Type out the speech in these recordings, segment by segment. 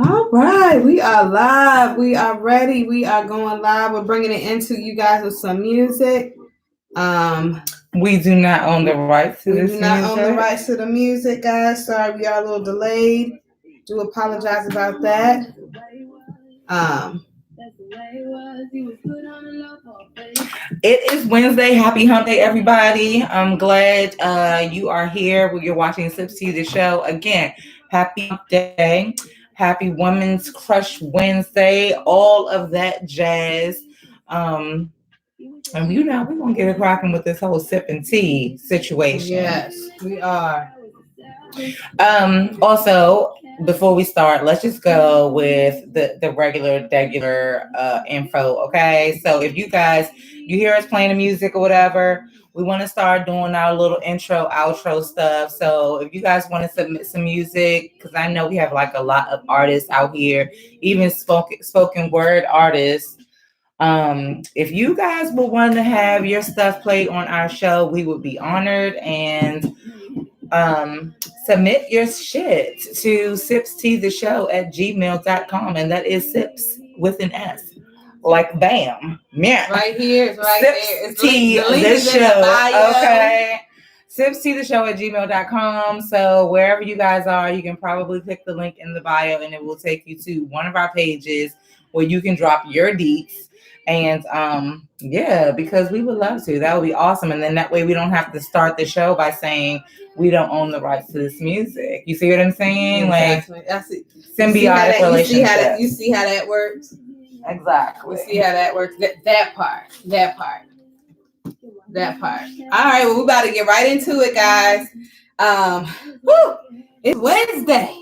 All right, we are live. We are ready. We are going live. We're bringing it into you guys with some music. We do not own the rights to this music. We do not own the rights to the music, guys. Sorry, we are a little delayed. Do apologize about that. It is Wednesday. Happy Hump Day, everybody. I'm glad you are here. You're watching SipsTea the Show. Again, happy Hump Day. Happy Women's Crush Wednesday. All of that jazz. And we're going to get it cracking with this whole sip and tea situation. Yes, we are. Also, before we start, let's just go with the regular info, okay? So if you hear us playing the music or whatever, we want to start doing our little intro, outro stuff. So if you guys want to submit some music, because I know we have like a lot of artists out here, even spoken word artists. If you guys would want to have your stuff played on our show, we would be honored. And submit your shit to SipsTea the Show at gmail.com, and that is sips with an S, like bam, yeah, right here, it's right there. SipsTea the Show, okay. SipsTea the Show at gmail.com. So wherever you guys are, you can probably click the link in the bio, and it will take you to one of our pages where you can drop your deets. And yeah, because we would love to. That would be awesome. And then that way we don't have to start the show by saying we don't own the rights to this music. You see what I'm saying? Exactly. Like symbiotic relationship. You see how that works? Exactly. You see how that works? That part. All right, well, we're about to get right into it, guys. It's Wednesday.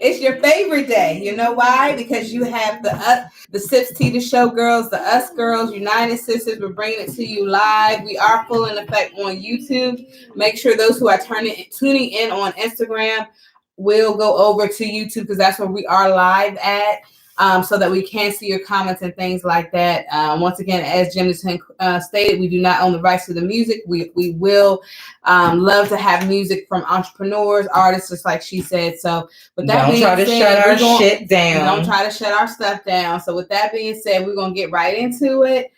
It's your favorite day. You know why? Because you have the SipsTea the Show girls, the Us Girls, United Sisters. We're bringing it to you live. We are full in effect on YouTube. Make sure those who are tuning in on Instagram will go over to YouTube, because that's where we are live at. So that we can see your comments and things like that. Once again, as GemDTwin stated, we do not own the rights to the music. We will love to have music from entrepreneurs, artists, just like she said. So with that being said, don't try to shut our shit down. Don't try to shut our stuff down. So with that being said, we're going to get right into it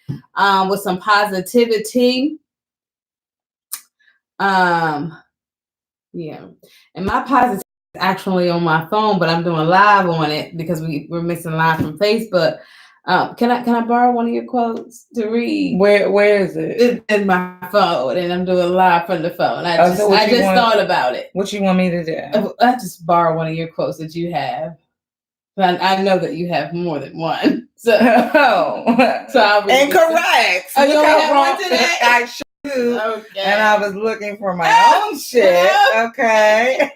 with some positivity. Yeah. And my positivity actually on my phone, but I'm doing live on it because we're missing live from Facebook. Can I borrow one of your quotes to read? Where is it? It's in my phone, and I'm doing live from the phone. I just thought about it. What you want me to do? I just borrow one of your quotes that you have. But I know that you have more than one. So I'll read incorrect. Oh, you only have one today? I sure do. Okay. And I was looking for my own shit. Okay.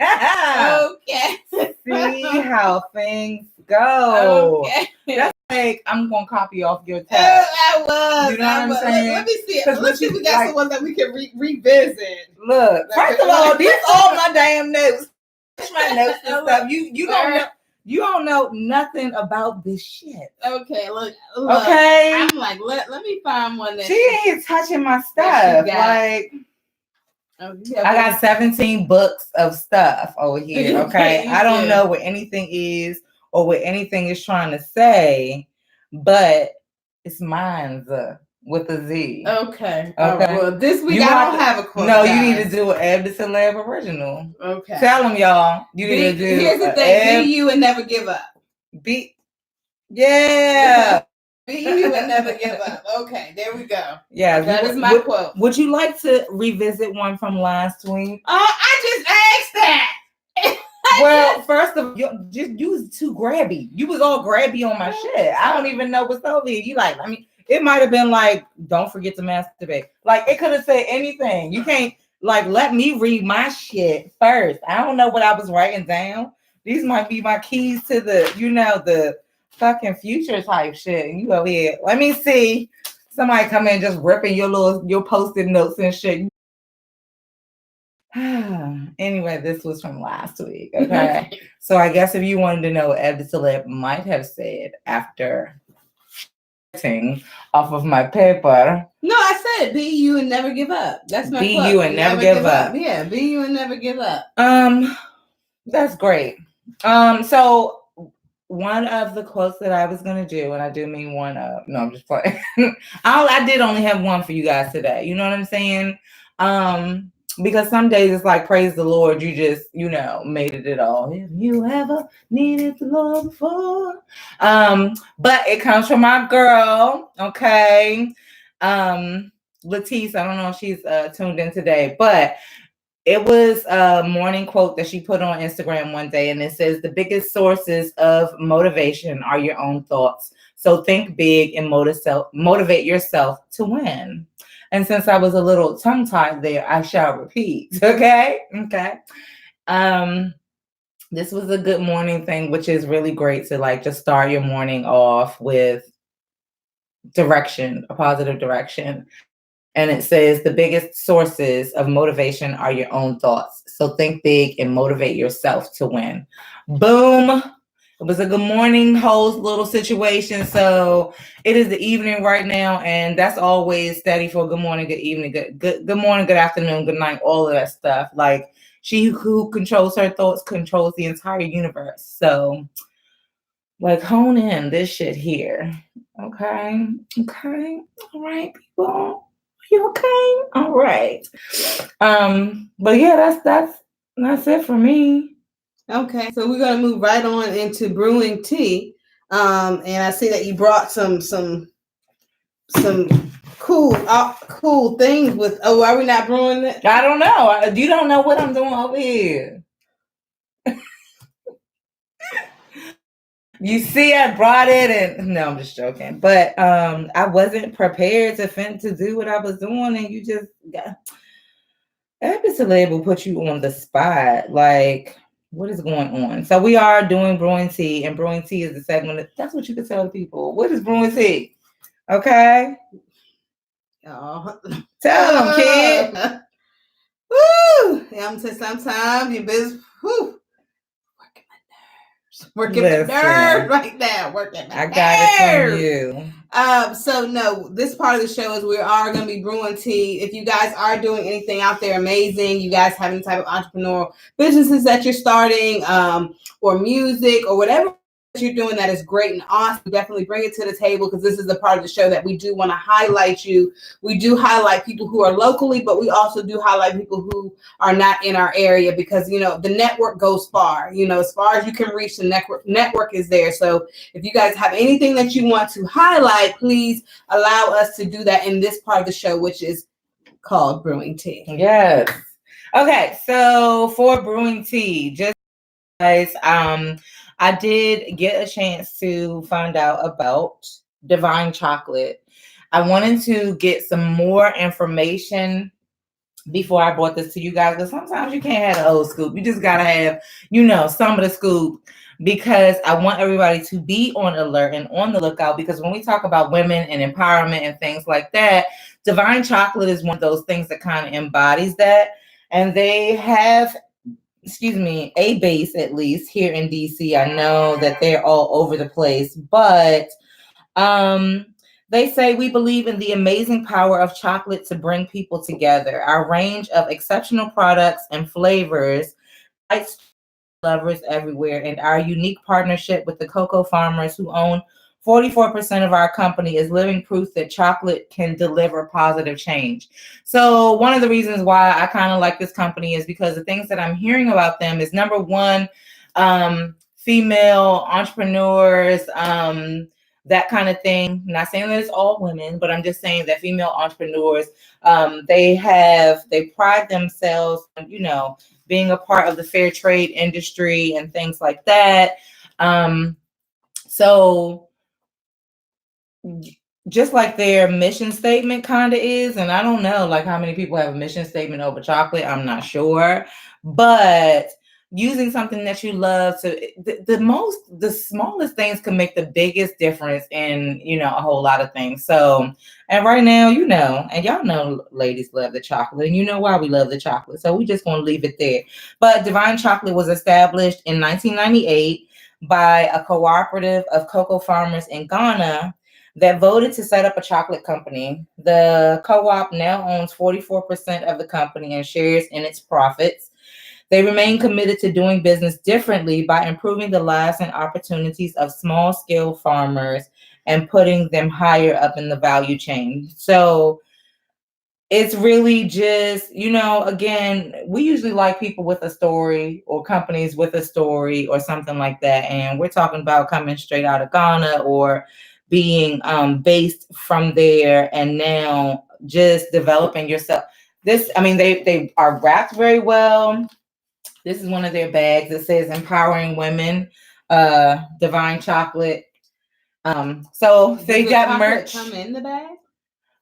Okay. See how things go. Okay. That's like I'm gonna copy off your text. I was. You know what I'm saying? Let me see. Let's see if we got some ones that we can revisit. Look, first of all, these all my damn notes. My notes and stuff. You don't know. You don't know nothing about this shit. Okay, look. Okay. I'm like, let me find one that she ain't touching my stuff. Like, I got 17 books of stuff over here. Okay. I don't know what anything is or what anything is trying to say, but it's mine's with a Z. Okay. Well, this week I don't have a quote. No, you need to do an Eb Deceleb original. Okay. Tell them, y'all. You need to do. Here's the thing: be you and never give up. Yeah. Be you and never give up. Okay, there we go. Yeah, that is my quote. Would you like to revisit one from last week? I just asked that. Well, first of all, you was too grabby. You was all grabby on my shit. I don't even know what's over here. You like, I mean. It might have been like, don't forget to masturbate. Like, it could have said anything. You can't, like, let me read my shit first. I don't know what I was writing down. These might be my keys to the, the fucking future type shit. And you over here, let me see. Somebody come in just ripping your Post-it notes and shit. Anyway, this was from last week, okay? So I guess if you wanted to know what Eb Deceleb might have said after off of my paper. No, I said be you and never give up. That's my be quote. You and never give up. Yeah, be you and never give up. That's great. So one of the quotes that I was gonna do, and I do mean one of. No, I'm just playing. I did only have one for you guys today. You know what I'm saying? Because some days it's like, praise the Lord, you just, made it at all. If you ever needed the Lord before. But it comes from my girl, okay? Letice, I don't know if she's tuned in today, but it was a morning quote that she put on Instagram one day, and it says, the biggest sources of motivation are your own thoughts. So think big and motivate yourself to win. And since I was a little tongue-tied there, I shall repeat. Okay. This was a good morning thing, which is really great to like just start your morning off with direction, a positive direction. And it says the biggest sources of motivation are your own thoughts. So think big and motivate yourself to win. Boom. It was a good morning host little situation. So it is the evening right now, and that's always steady for good morning, good evening, good morning, good afternoon, good night, all of that stuff. Like, she who controls her thoughts controls the entire universe. So like, hone in this shit here. Okay. All right, people. Are you okay? All right. But yeah, that's it for me. Okay, so we're gonna move right on into brewing tea. And I see that you brought some cool things with. Oh, are we not brewing it? I don't know. You don't know what I'm doing over here. You see, I brought it, and no, I'm just joking. But I wasn't prepared to do what I was doing, and you just got. Eb Deceleb will put you on the spot. Like, what is going on? So we are doing brewing tea, and brewing tea is the segment. That's what you can tell people. What is brewing tea? Okay. Oh. Tell them, kid. Woo! I'm saying sometimes you business. Whew. Working my nerves right now. Working my nerves. I got it from you. So no, this part of the show is we are going to be brewing tea. If you guys are doing anything out there amazing, you guys have any type of entrepreneurial businesses that you're starting, or music or whatever you're doing that is great and awesome, definitely bring it to the table, because this is the part of the show that we do want to highlight you. We do highlight people who are locally, but we also do highlight people who are not in our area, because the network goes far. As far as you can reach, the network is there. So if you guys have anything that you want to highlight, please allow us to do that in this part of the show, which is called brewing tea. Yes. Okay, so for brewing tea, just guys, I did get a chance to find out about Divine Chocolate. I wanted to get some more information before I brought this to you guys, because sometimes you can't have the old scoop. You just gotta have, some of the scoop, because I want everybody to be on alert and on the lookout, because when we talk about women and empowerment and things like that, Divine Chocolate is one of those things that kind of embodies that. And they have, a base, at least here in DC. I know that they're all over the place, but they say, we believe in the amazing power of chocolate to bring people together. Our range of exceptional products and flavors lights lovers everywhere, and our unique partnership with the cocoa farmers who own 44% of our company is living proof that chocolate can deliver positive change. So one of the reasons why I kind of like this company is because the things that I'm hearing about them is, number one, female entrepreneurs, that kind of thing. I'm not saying that it's all women, but I'm just saying that female entrepreneurs, they pride themselves on, being a part of the fair trade industry and things like that. So just like their mission statement kind of is, and I don't know like how many people have a mission statement over chocolate, I'm not sure, but using something that you love to the smallest things can make the biggest difference in a whole lot of things. So, and right now, and y'all know ladies love the chocolate, and you know why we love the chocolate, so we just gonna leave it there. But Divine Chocolate was established in 1998 by a cooperative of cocoa farmers in Ghana that voted to set up a chocolate company. The co-op now owns 44% of the company and shares in its profits. They remain committed to doing business differently by improving the lives and opportunities of small-scale farmers and putting them higher up in the value chain. So it's really just, again, we usually like people with a story or companies with a story or something like that. And we're talking about coming straight out of Ghana or being based from there and now just developing yourself. They are wrapped very well. This is one of their bags. It says empowering women, divine chocolate. So they got merch. Come in the bag?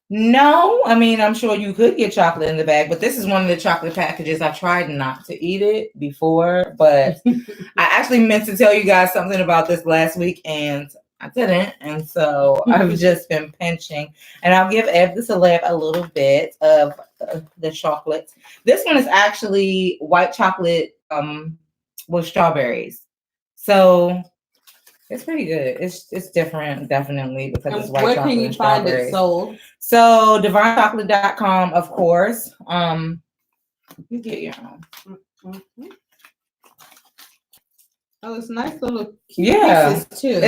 No, I'm sure you could get chocolate in the bag, but this is one of the chocolate packages. I tried not to eat it before, but I actually meant to tell you guys something about this last week and I didn't. And so I've just been pinching, and I'll give Eb Deceleb a little bit of the chocolate. This one is actually white chocolate with strawberries. So it's pretty good. It's different, definitely, because it's white chocolate. Where can you find it sold? So DivineChocolate.com, of course. You get your own. Mm-hmm. Oh, it's nice little pieces too.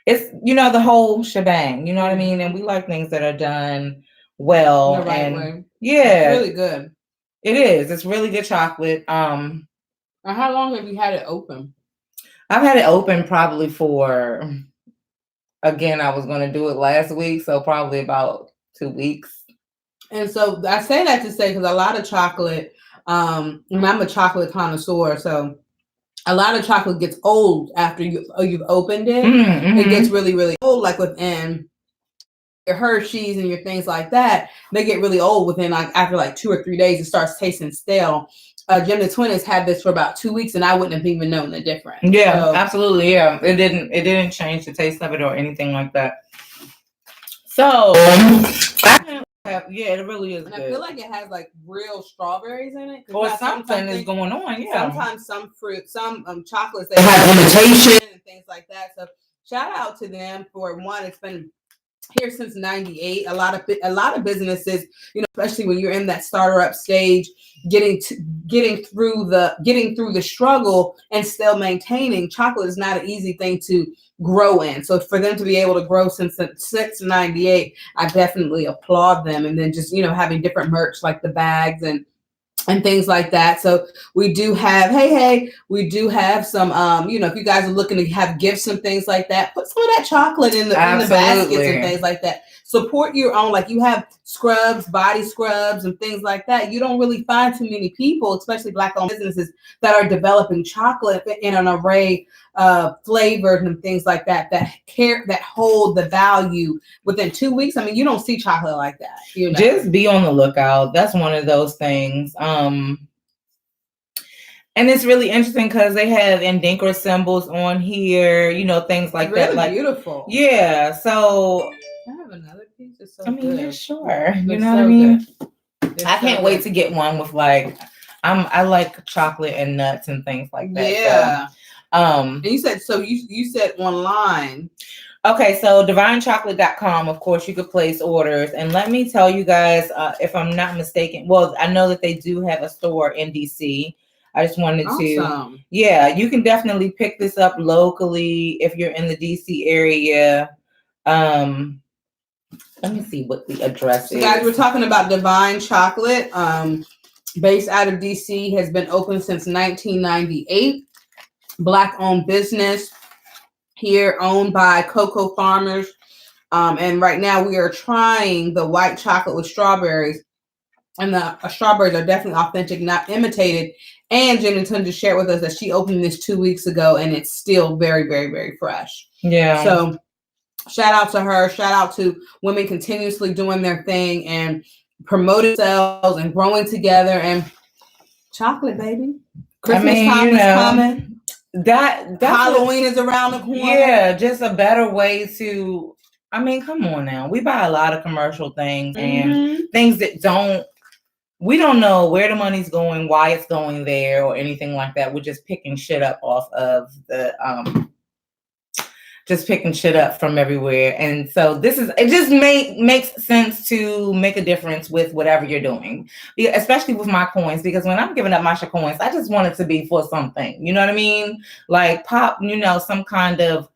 It's the whole shebang. You know what I mean? And we like things that are done well the right way. Yeah, it's really good. It is. It's really good chocolate. And how long have you had it open? I've had it open probably for, again, I was going to do it last week, so probably about 2 weeks. And so I say that to say, because a lot of chocolate, I'm a chocolate connoisseur, so a lot of chocolate gets old after you've opened it. Mm-hmm. It gets really, really old, like within your Hershey's and your things like that. They get really old within after 2 or 3 days. It starts tasting stale. GemDTwin has had this for about 2 weeks, and I wouldn't have even known the difference. Yeah, so, absolutely. Yeah, it didn't change the taste of it or anything like that. So it really is. And good. I feel like it has real strawberries in it, or something is going on. Yeah, sometimes some fruit, some chocolates they have imitation and things like that. So shout out to them for one. It's been here since '98. A lot of businesses, especially when you're in that starter up stage, getting through the struggle and still maintaining. Chocolate is not an easy thing to grow in. So for them to be able to grow since '98, I definitely applaud them. And then just having different merch like the bags and things like that. So we do have, we do have some, if you guys are looking to have gifts and things like that, put some of that chocolate in the baskets and things like that. Support your own, you have scrubs, body scrubs and things like that. You don't really find too many people, especially Black-owned businesses, that are developing chocolate in an array of flavors and things like that, that hold the value within 2 weeks. You don't see chocolate like that. Just be on the lookout. That's one of those things. And it's really interesting because they have Endinkra symbols on here, things like really that. Beautiful. Yeah. So I have another piece. It's so good. Yeah, sure. You know what I mean? I can't wait to get one with I like chocolate and nuts and things like that. Yeah. So, and you said online. Okay, so DivineChocolate.com, of course, you could place orders. And let me tell you guys, if I'm not mistaken, well, I know that they do have a store in DC. I just wanted to, you can definitely pick this up locally if you're in the DC area. Let me see what the address is. Guys, we're talking about Divine Chocolate, based out of DC, has been open since 1998. Black-owned business here, owned by cocoa farmers. And right now we are trying the white chocolate with strawberries. And the strawberries are definitely authentic, not imitated. And GemDTwin just shared with us that she opened this 2 weeks ago, and it's still very, very, very fresh. Yeah. So shout out to her. Shout out to women continuously doing their thing and promoting themselves and growing together. And chocolate, baby. Christmas time is coming. That Halloween is around the corner. Yeah, just a better way to. Come on now. We buy a lot of commercial things and things that we don't know where the money's going, why it's going there, or anything like that. We're just picking shit up off of just picking shit up from everywhere. And so it just makes sense to make a difference with whatever you're doing, especially with my coins, because when I'm giving up my coins, I just want it to be for something, you know what I mean? Like pop, some kind of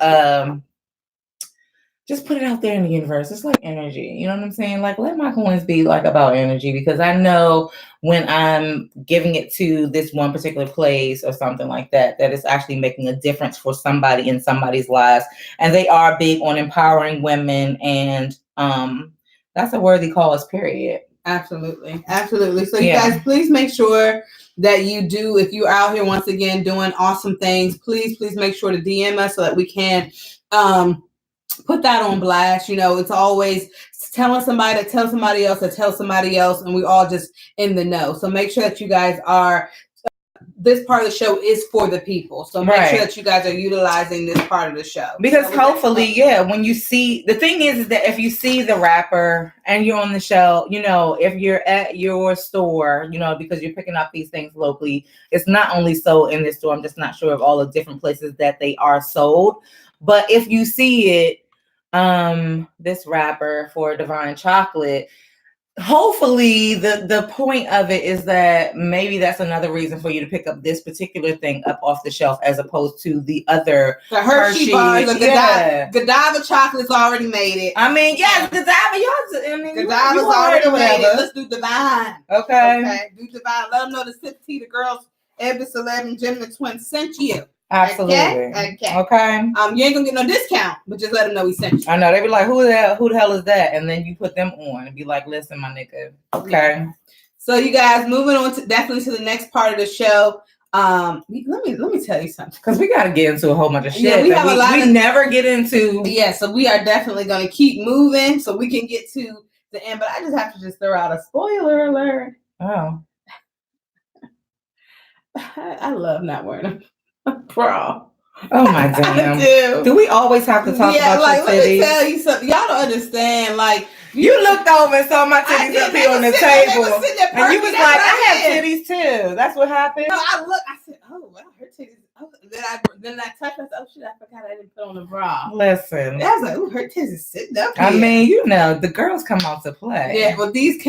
just put it out there in the universe. It's like energy. You know what I'm saying? Like, let my coins be like about energy, because I know when I'm giving it to this one particular place or something like that, that it's actually making a difference for somebody in somebody's lives. And they are big on empowering women. And that's a worthy cause, period. Absolutely. Absolutely. So you guys, please make sure that you do, if you're out here once again doing awesome things, please make sure to DM us so that we can put that on blast. It's always telling somebody to tell somebody else to tell somebody else, and we all just in the know. So make sure that you guys are, this part of the show is for the people. So make sure that you guys are utilizing this part of the show. Because hopefully, when you see, the thing is that if you see the rapper and you're on the show, if you're at your store, because you're picking up these things locally, it's not only sold in this store. I'm just not sure of all the different places that they are sold. But if you see it, this rapper for Divine Chocolate, hopefully the point of it is that maybe that's another reason for you to pick up this particular thing up off the shelf as opposed to the other Hershey bars. Godiva chocolate's already made it. I mean, yes, Godiva. Godiva's already made it. Let's do Divine. Okay. Do Divine. Let them know the SipsTea the girls, Eb Deceleb and GemDTwin sent you. Absolutely. Okay. You ain't gonna get no discount, but just let them know we sent you. I know, they be like, who the hell is that? And then you put them on and be like, listen, my nigga. Okay. Yeah. So you guys, moving on to the next part of the show. Let me tell you something, because we got to get into a whole bunch of shit. Yeah, we have a lot. We never get into. Yeah, so we are definitely gonna keep moving so we can get to the end. But I just have to throw out a spoiler alert. Oh. I love not wearing a bra. Oh my damn! Do we always have to talk about your titties? Let me tell you something. Y'all don't understand. Like, you looked over and saw my titties up here on the table, and you was like, "I have titties too." That's what happened. No, I said, "Oh well, her titties." Oh, then I touched myself. Oh shit! I forgot I didn't put on a bra. Listen, I was like, "Ooh, her titties sitting up here." I mean, the girls come out to play. Yeah, well, these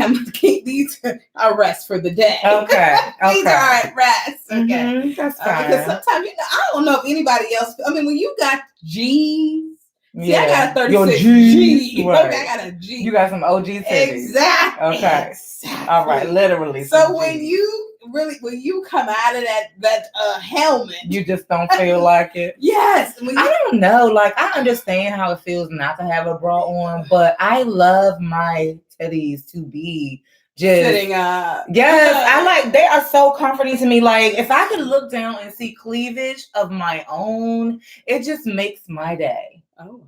are rest for the day. Okay. These are at rest. Okay, that's fine. Because sometimes I don't know if anybody else. I mean, when you got G's. See, I got a 36 G. Right. Okay, I got a G. You got some OG titties. Exactly. Okay. Exactly. All right. Literally. So when you come out of that helmet, you just don't feel like it. Yes. I don't know. Like, I understand how it feels not to have a bra on, but I love my titties to be just sitting up. Yes, they are so comforting to me. Like, if I could look down and see cleavage of my own, it just makes my day. Oh,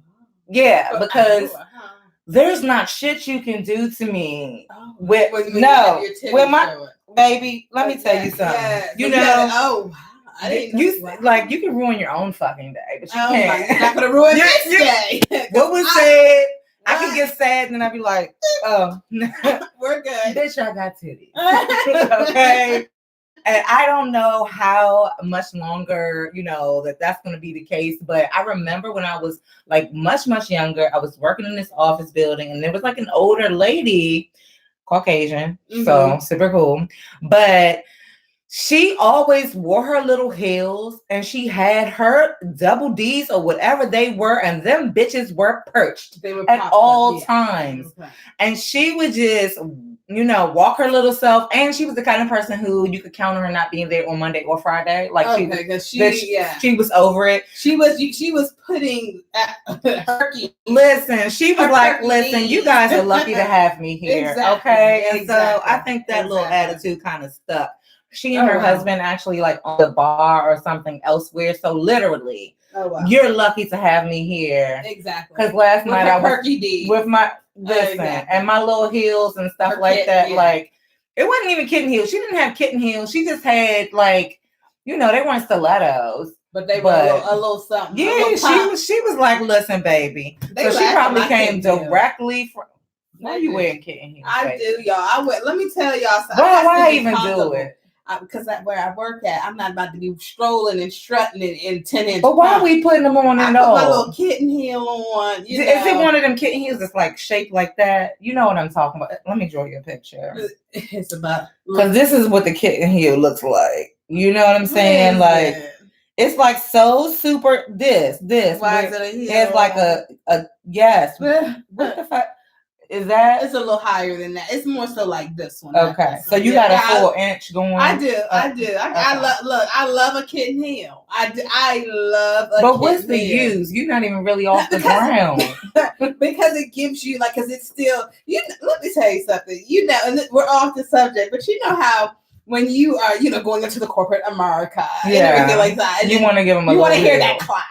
yeah, because there's not shit you can do to me with my baby. Let me tell you something. Yeah. I didn't you can ruin your own fucking day, but you can't. You're not gonna ruin this day. What was said? I could get sad and then I'd be like, "Oh, we're good, bitch. I got titties." Okay. And I don't know how much longer, that's going to be the case. But I remember when I was like much, much younger, I was working in this office building and there was like an older lady, Caucasian, so super cool. But she always wore her little heels and she had her double D's or whatever they were. And them bitches were perched at all times. Okay. And she would just, walk her little self. And she was the kind of person who you could count on her not being there on Monday or Friday. Like she was over it. She was putting herky. Listen, she was like, listen, you guys are lucky to have me here. Exactly. Okay. And so I think that little attitude kind of stuck. She and her husband actually like on the bar or something elsewhere. So literally, you're lucky to have me here. Exactly. Because last night I was with my and my little heels and stuff like that. Yeah. Like, it wasn't even kitten heels. She didn't have kitten heels. She just had like, they weren't stilettos. But they were a little something. Yeah, she was like, listen, baby. So she probably came directly from. Why are you wearing kitten heels? I do, y'all. Let me tell y'all something. Why even do it? because where I work at, I'm not about to be strolling and strutting in 10-inch. But why are we putting them on I and put off? my little kitten heel on. Is it one of them kitten heels that's like shaped like that? You know what I'm talking about. Let me draw you a picture. It's about, because this is what the kitten heel looks like. You know what I'm saying? Like it's like so super. This. Why is it a heel? It's like a yes. What the fuck is that? It's a little higher than that. It's more so like this one. Okay, so you got a 4-inch going. I do. I love a kitten heel. I love a But what's kitten the heel. use? You're not even really off the ground. Because it gives you like, because it's still. Let me tell you something. And we're off the subject, but you know how when you are, going into the corporate America and everything like that, and you want to give them a. You want to hear heel. that clap.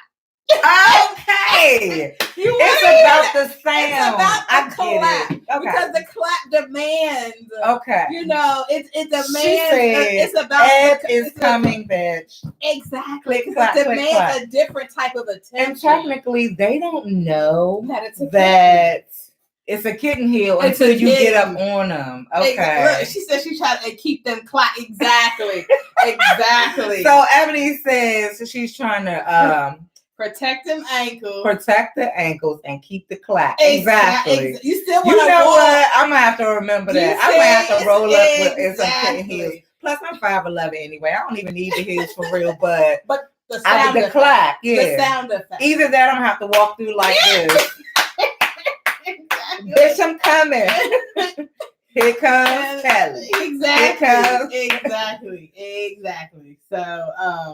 Okay. It's about the sound. It's about the clap. Okay. Because the clap demands. Okay. It demands. It's about Eb is coming, bitch. Exactly. Because it demands a different type of attention. And technically, they don't know that it's a kitten heel until you get up on them. Okay. Look, she said she tried to keep them clap. Exactly. Exactly. So Ebony says she's trying to protect them ankles. Protect the ankles and keep the clap. Exactly. You still want to what? I'm gonna have to remember that. I'm gonna have to roll up with some kitten heels. Plus, I'm 5'11" anyway. I don't even need the heels for real, but the sound the clap, the sound effect. Either that, I'm gonna have to walk through like this. Bitch, I'm coming. Here comes Kelly. Exactly. So,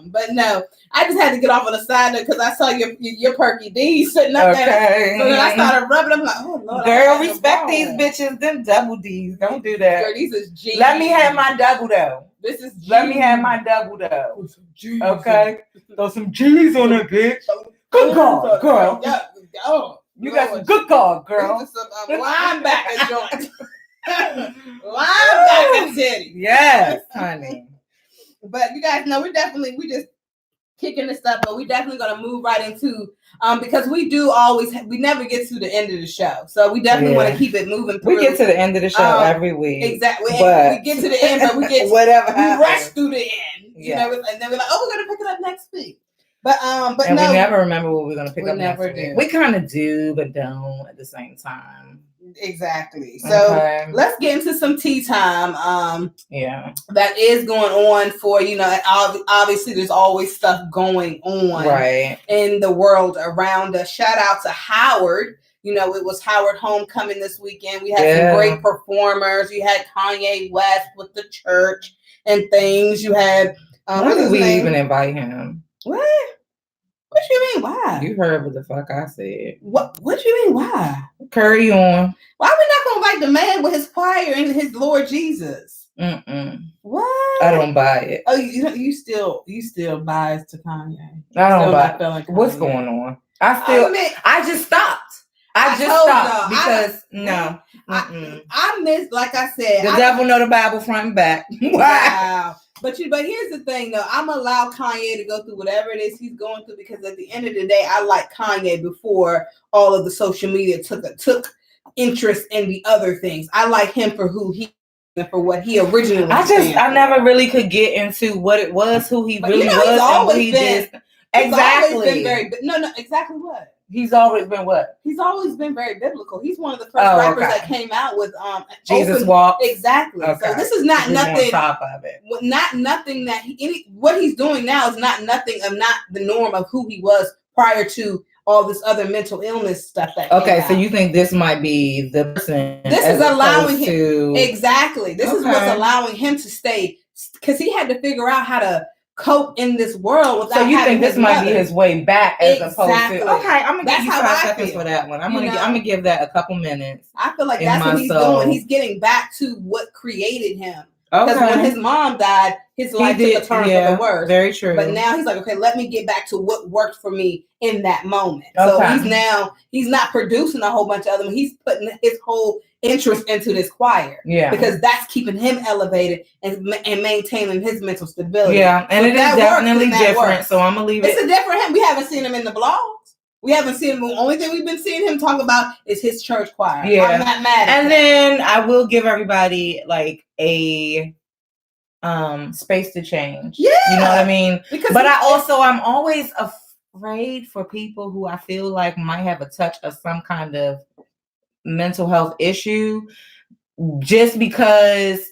but no, I just had to get off on the side note because I saw your perky D's sitting up there. So then I started rubbing. I'm like, oh Lord, girl, respect these bitches. Them double D's. Don't do that. Girl, these is G's. Let me have my double though. This is G's. Let me have my double though. Okay, throw some G's on it, bitch. Good God, girl. Oh, you got some good God, girl. This is some linebacker joint. Linebacker titty. Yes, honey. But you guys know we just kicking this stuff, but we definitely gonna move right into because we never get to the end of the show. So we definitely want to keep it moving through. We get to the end of the show every week. Exactly. But we get to the end, but we get whatever we rush through the end. Yeah. And then we're like, oh, we're gonna pick it up next week. But and no, we never remember what we're gonna pick up next week. Do. We kind of do, but don't at the same time. Exactly. So let's get into some tea time. That is going on for, obviously there's always stuff going on in the world around us. Shout out to Howard. It was Howard Homecoming this weekend. We had some great performers. You had Kanye West with the church and things. You had why did we even invite him? What? What you mean? Why? You heard what the fuck I said. What you mean? Why? Carry on. Why are we not gonna invite the man with his choir and his Lord Jesus? What? I don't buy it. Oh, you still biased to Kanye? I don't buy it. What's going on? I just stopped. I just stopped because no. I missed, like I said. The devil know the Bible front and back. Wow. But here's the thing though, I'm gonna allow Kanye to go through whatever it is he's going through because at the end of the day, I like Kanye before all of the social media took interest in the other things. I like him for who he and for what he originally. I never really could get into what it was, who he really was, he's always and what he did. Exactly. Exactly what. He's always been what? He's always been very biblical. He's one of the first rappers that came out with Jesus walk. Exactly. Okay. So this is not nothing. On top of it. Not nothing that what he's doing now is not the norm of who he was prior to all this other mental illness stuff that came out. So you think this might be the person? This is allowing him exactly. This is what's allowing him to stay because he had to figure out how to cope in this world without. So you think this might be his way back as opposed to? Okay, I'm gonna give you 5 seconds for that one. I'm gonna give that a couple minutes. I feel like that's what he's doing. He's getting back to what created him. Because when his mom died, his life took a turn for the worse. Very true. But now he's like, okay, let me get back to what worked for me in that moment. Okay. So he's not producing a whole bunch of other. He's putting his whole interest into this choir. Yeah. Because that's keeping him elevated and maintaining his mental stability. Yeah. And it is definitely different. So I'm gonna leave it. It's a different him. We haven't seen him in the blogs. We haven't seen him. The only thing we've been seeing him talk about is his church choir. Yeah. I'm not mad at that. Then I will give everybody like a space to change. Yeah. You know what I mean? Because but I'm always afraid for people who I feel like might have a touch of some kind of mental health issue, just because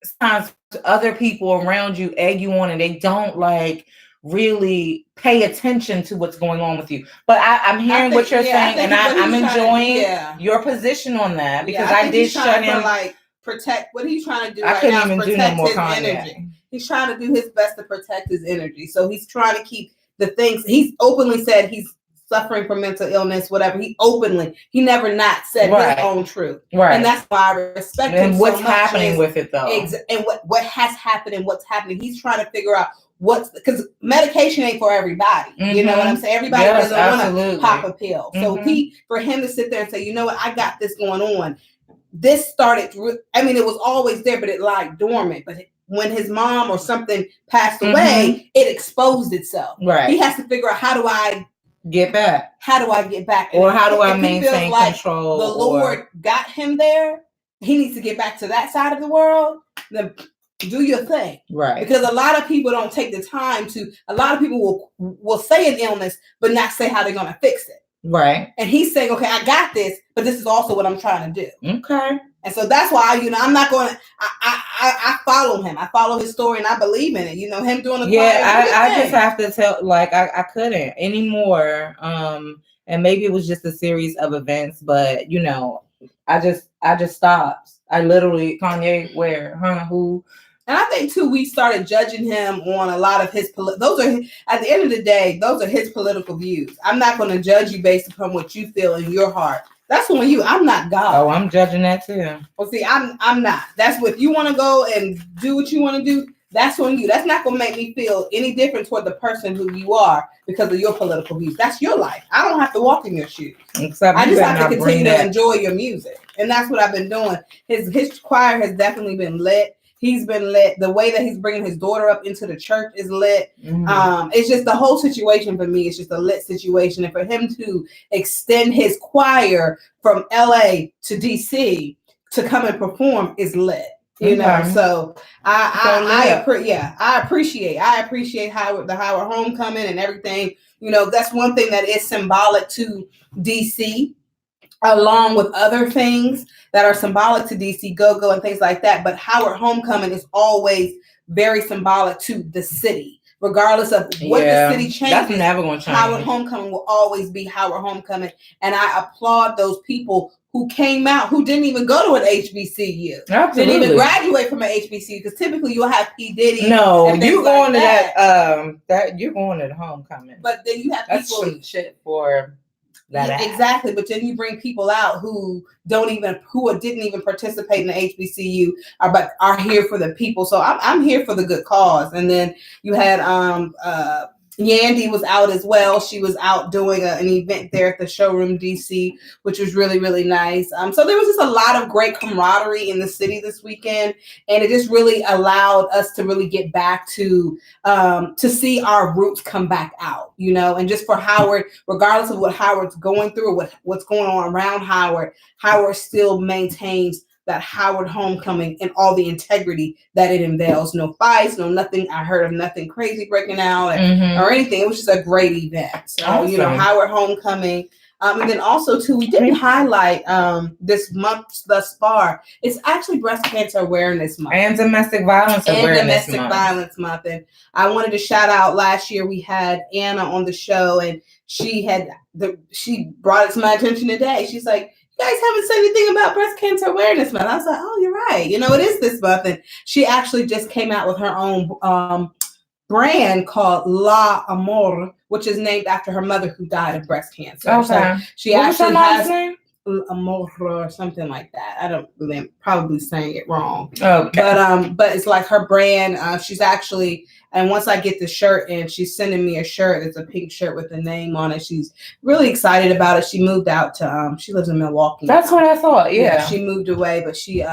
sometimes other people around you egg you on and they don't like really pay attention to what's going on with you. But I'm hearing what you're saying, and I'm enjoying your position on that, because I did shut him. Like, protect what he's trying to do. I right couldn't now even is do protect no more his energy. Kanye. He's trying to do his best to protect his energy. So he's trying to keep the things. He's openly said he's suffering from mental illness, whatever. He never not said his own truth. Right. And that's why I respect him. And what's happening with it though? And what has happened and what's happening. He's trying to figure out because medication ain't for everybody. Mm-hmm. You know what I'm saying? Everybody doesn't want to pop a pill. So for him to sit there and say, you know what, I got this going on. This started, it was always there, but it lied dormant. But when his mom or something passed away, it exposed itself. Right. He has to figure out, how do I get back? How do I get back? Or how do I maintain control? The Lord got him there. He needs to get back to that side of the world. Then do your thing. Right. Because a lot of people don't take the time a lot of people will say an illness, but not say how they're going to fix it. Right. And he's saying, okay, I got this, but this is also what I'm trying to do. Okay. And so that's why, I'm not going to, I follow him. I follow his story and I believe in it. Him doing the I just have to tell, like, I couldn't anymore. And maybe it was just a series of events, but, I just stopped. I literally, Kanye, where, who? And I think too, we started judging him on a lot of his. At the end of the day, those are his political views. I'm not going to judge you based upon what you feel in your heart. That's on you. I'm not God. Oh, I'm judging that too. Well, see, I'm not. That's what, if you want to go and do what you want to do, that's on you. That's not going to make me feel any different toward the person who you are because of your political views. That's your life. I don't have to walk in your shoes. Except I just have to continue to enjoy your music, and that's what I've been doing. His choir has definitely been lit. He's been lit. The way that he's bringing his daughter up into the church is lit. Mm-hmm. It's just the whole situation for me. It's just a lit situation. And for him to extend his choir from LA to DC to come and perform is lit. You know, so I appreciate the Howard homecoming and everything. That's one thing that is symbolic to DC, along with other things that are symbolic to DC, go-go and things like that. But Howard homecoming is always very symbolic to the city. Regardless of what the city changes, that's never going to change. Howard homecoming will always be Howard homecoming. And I applaud those people who came out, who didn't even go to an HBCU. Absolutely. Didn't even graduate from an HBCU, because typically you'll have P. Diddy. No, you going to that you're going to the homecoming. But then you have that's people. Some shit for that. Exactly. But then you bring people out who didn't even participate in the HBCU, but are here for the people. So I'm here for the good cause. And then you had Yandy was out as well. She was out doing an event there at the showroom DC, which was really, really nice. So there was just a lot of great camaraderie in the city this weekend, and it just really allowed us to really get back to see our roots come back out, and just for Howard, regardless of what Howard's going through or what's going on around Howard still maintains that Howard homecoming and all the integrity that it entails. No fights, no nothing. I heard of nothing crazy breaking out or anything. It was just a great event. So, awesome. Howard homecoming. And then also too, we didn't highlight this month thus far. It's actually Breast Cancer Awareness Month. And Domestic Violence Awareness Month. And I wanted to shout out, last year we had Anna on the show, and she brought it to my attention today. She's like, you guys haven't said anything about Breast Cancer Awareness Month. I was like, oh, you're right. It is this month. And she actually just came out with her own brand called La Amor, which is named after her mother who died of breast cancer. Okay. So she actually has Amor or something like that. I don't really, I'm probably saying it wrong. Okay. But it's like her brand. She's actually, and once I get the shirt in, she's sending me a shirt. It's a pink shirt with a name on it. She's really excited about it. She moved out to she lives in Milwaukee. That's what I thought. Yeah. She moved away, but she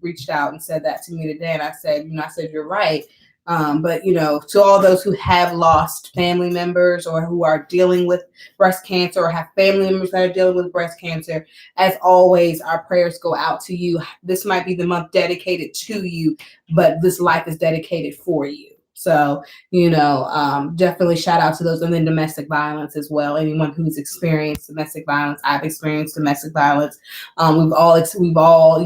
reached out and said that to me today, and I said, you're right. But to all those who have lost family members or who are dealing with breast cancer or have family members that are dealing with breast cancer, as always, our prayers go out to you. This might be the month dedicated to you, but this life is dedicated for you. So, definitely shout out to those. And then domestic violence as well. Anyone who's experienced domestic violence, I've experienced domestic violence. We've all,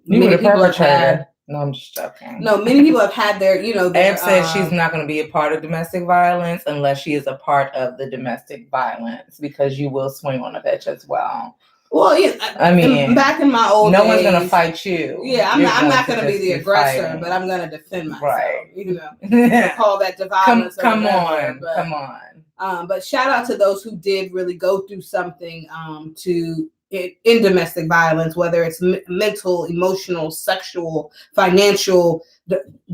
many people have had. No, I'm just joking. No, many people have had their, Eb said she's not going to be a part of domestic violence unless she is a part of the domestic violence, because you will swing on a bitch as well. Well, yeah, I mean, back in my old days, no one's gonna fight you. Yeah, I'm not gonna be the aggressor, fighting. But I'm gonna defend myself. Right. Call that violence. Come on. But shout out to those who did really go through something in domestic violence, whether it's mental, emotional, sexual, financial.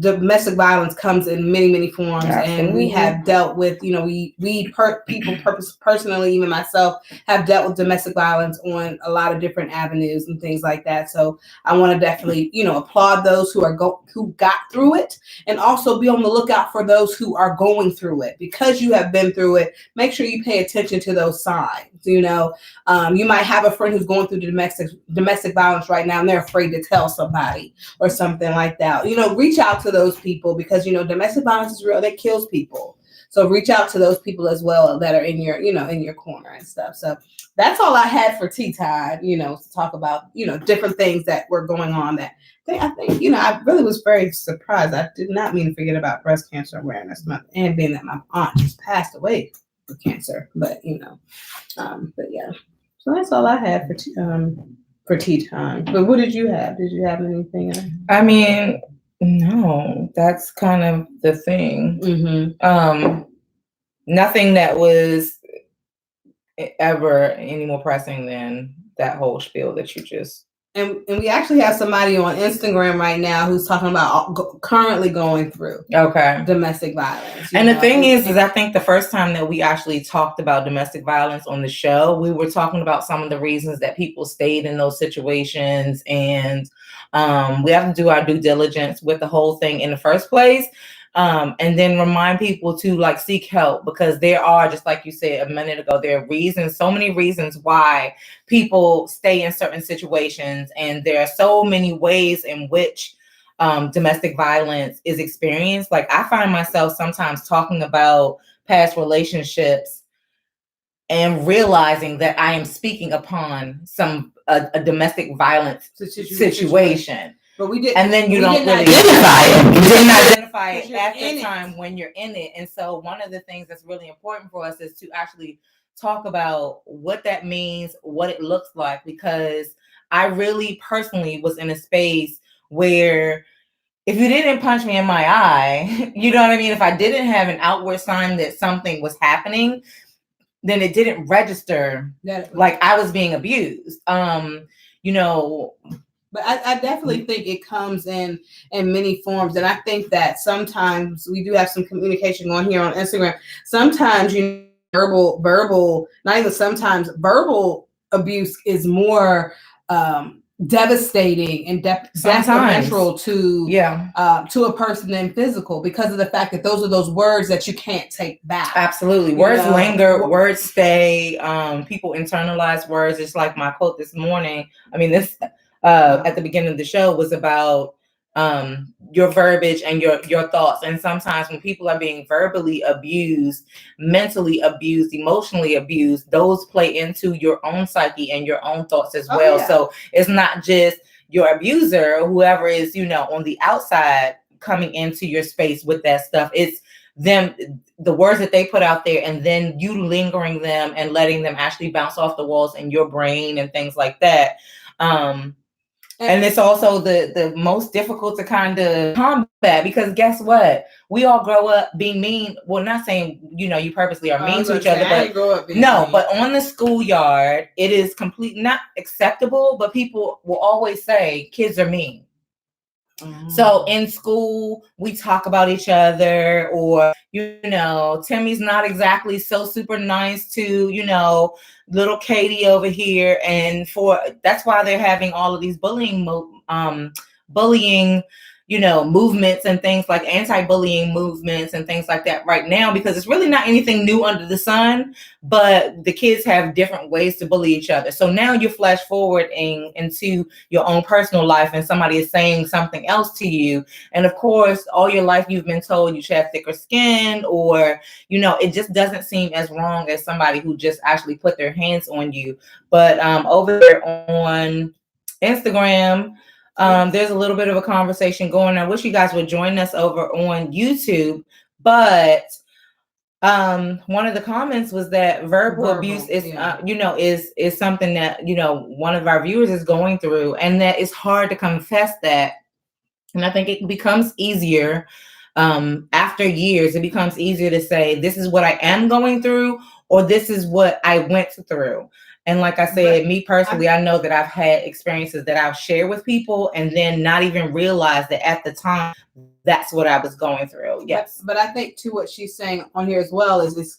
Domestic violence comes in many, many forms. Absolutely. And we have dealt with, people personally, even myself, have dealt with domestic violence on a lot of different avenues and things like that. So I want to definitely, applaud those who got through it, and also be on the lookout for those who are going through it. Because you have been through it, make sure you pay attention to those signs. You might have a friend who's going through domestic violence right now, and they're afraid to tell somebody or something like that. Reach out to those people, because domestic violence is real. It kills people. So reach out to those people as well that are in your in your corner and stuff. So that's all I had for tea time. To talk about different things that were going on. That I think I really was very surprised. I did not mean to forget about Breast Cancer Awareness Month, and being that my aunt just passed away with cancer. But but yeah. So that's all I had for tea time. But what did you have? Did you have anything else? I mean, no, that's kind of the thing. Mm-hmm. Nothing that was ever any more pressing than that whole spiel that you just. And we actually have somebody on Instagram right now who's talking about currently going through domestic violence. And the thing is I think the first time that we actually talked about domestic violence on the show, we were talking about some of the reasons that people stayed in those situations. And we have to do our due diligence with the whole thing in the first place. And then remind people to seek help, because there are, just like you said a minute ago, there are so many reasons why people stay in certain situations. And there are so many ways in which domestic violence is experienced. I find myself sometimes talking about past relationships and realizing that I am speaking upon a domestic violence situation. But we did, and then you don't really identify it. You didn't identify it at the time when you're in it. And so one of the things that's really important for us is to actually talk about what that means, what it looks like, because I really personally was in a space where if you didn't punch me in my eye, you know what I mean? If I didn't have an outward sign that something was happening, then it didn't register like I was being abused. But I definitely think it comes in many forms. And I think that sometimes we do have some communication going here on Instagram. Sometimes, verbal, not even sometimes, verbal abuse is more devastating and detrimental to a person than physical, because of the fact that those are those words that you can't take back. Absolutely. Words linger, words stay. People internalize words. It's like my quote this morning. At the beginning of the show was about your verbiage and your thoughts. And sometimes when people are being verbally abused, mentally abused, emotionally abused, those play into your own psyche and your own thoughts as well. Yeah. So it's not just your abuser or whoever is, on the outside coming into your space with that stuff. It's them, the words that they put out there, and then you lingering them and letting them actually bounce off the walls in your brain and things like that. And it's also the most difficult to kind of combat, because guess what? We all grow up being mean. Well, not saying, you purposely are mean to each other, but on the schoolyard, it is completely not acceptable, but people will always say kids are mean. Mm-hmm. So in school, we talk about each other, or, Timmy's not exactly so super nice to, little Katie over here. And that's why they're having all of these bullying, movements and things like anti-bullying movements and things like that right now, because it's really not anything new under the sun, but the kids have different ways to bully each other. So now you flash forward into your own personal life and somebody is saying something else to you. And of course, all your life you've been told you should have thicker skin, or, it just doesn't seem as wrong as somebody who just actually put their hands on you. But over there on Instagram, there's a little bit of a conversation going on. I wish you guys would join us over on YouTube, but one of the comments was that verbal abuse is is something that one of our viewers is going through, and that it's hard to confess that. And I think it becomes easier after years. It becomes easier to say, this is what I am going through, or this is what I went through. And like I said, me personally, I know that I've had experiences that I've shared with people and then not even realize that at the time, that's what I was going through. Yes. But I think too, what she's saying on here as well is it's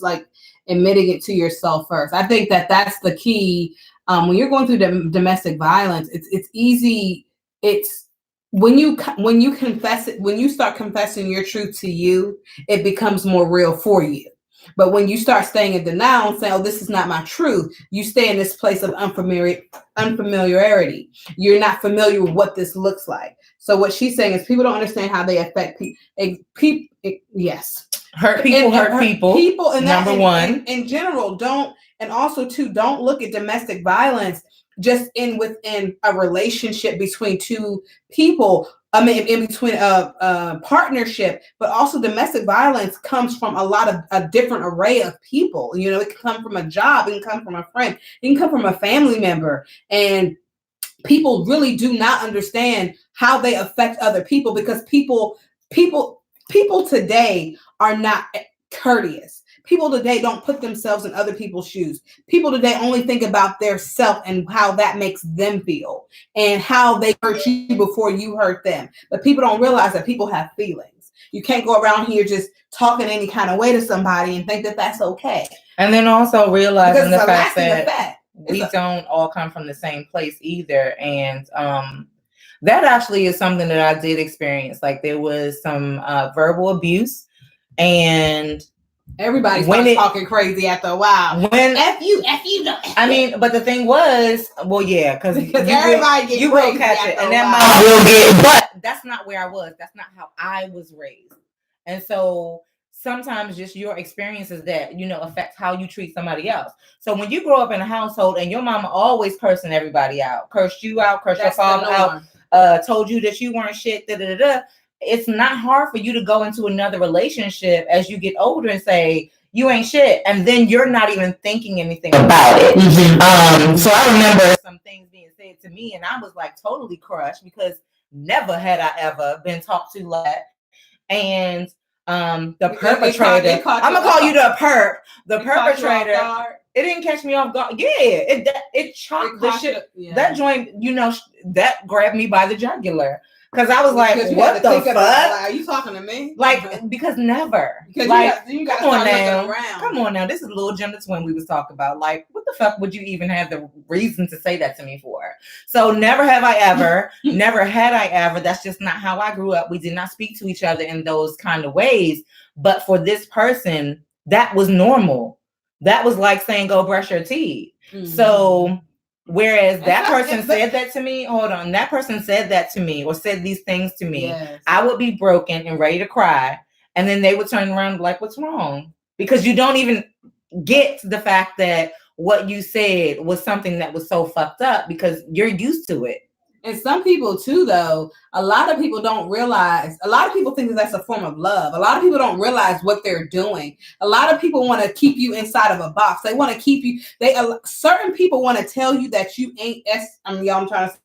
like admitting it to yourself first. I think that that's the key. When you're going through domestic violence, it's easy. It's when you confess it, when you start confessing your truth to you, it becomes more real for you. But when you start staying in denial and saying, oh, this is not my truth, you stay in this place of unfamiliarity. You're not familiar with what this looks like. So what she's saying is people don't understand how they affect people. Yes. Hurt people. People, and number one. In general, don't look at domestic violence just within a relationship between two people. I mean, in between a partnership, but also domestic violence comes from a different array of people. It can come from a job, it can come from a friend, it can come from a family member. And people really do not understand how they affect other people, because people today are not courteous. People today don't put themselves in other people's shoes. People today only think about their self and how that makes them feel and how they hurt you before you hurt them. But people don't realize that people have feelings. You can't go around here just talking any kind of way to somebody and think that that's okay. And then also realizing the fact that we don't all come from the same place either. And that actually is something that I did experience. Like, there was some verbal abuse, and everybody starts talking crazy after a while. When F you, no. I mean, but the thing was, well, yeah, because everybody you will catch it, and that mom will get. But that's not where I was. That's not how I was raised, and so sometimes just your experiences that affect how you treat somebody else. So when you grow up in a household and your mama always cursing everybody out, cursed you out, cursed your father out, told you that you weren't shit, it's not hard for you to go into another relationship as you get older and say, you ain't shit. And then you're not even thinking anything about it. Mm-hmm. So I remember some things being said to me, and I was like totally crushed, because never had I ever been talked to like that. And the perpetrator, I'm gonna call you the perp. The perpetrator, it didn't catch me off guard. Yeah, it chopped the shit. Yeah. That joint, that grabbed me by the jugular. Because I was like, what the fuck? Are you talking to me? Like, because never. Because like, you got come on now. This is little GemDTwin we was talking about. Like, what the fuck would you even have the reason to say that to me for? So never have I ever, never had I ever. That's just not how I grew up. We did not speak to each other in those kind of ways. But for this person, that was normal. That was like saying, go brush your teeth. Mm-hmm. So whereas that person said that to me, that person said that to me or said these things to me, yes, I would be broken and ready to cry. And then they would turn around like, what's wrong? Because you don't even get the fact that what you said was something that was so fucked up because you're used to it. And some people too, though, a lot of people don't realize, a lot of people think that that's a form of love. A lot of people don't realize what they're doing. A lot of people want to keep you inside of a box. They want to keep you, certain people want to tell you that you ain't, I'm trying to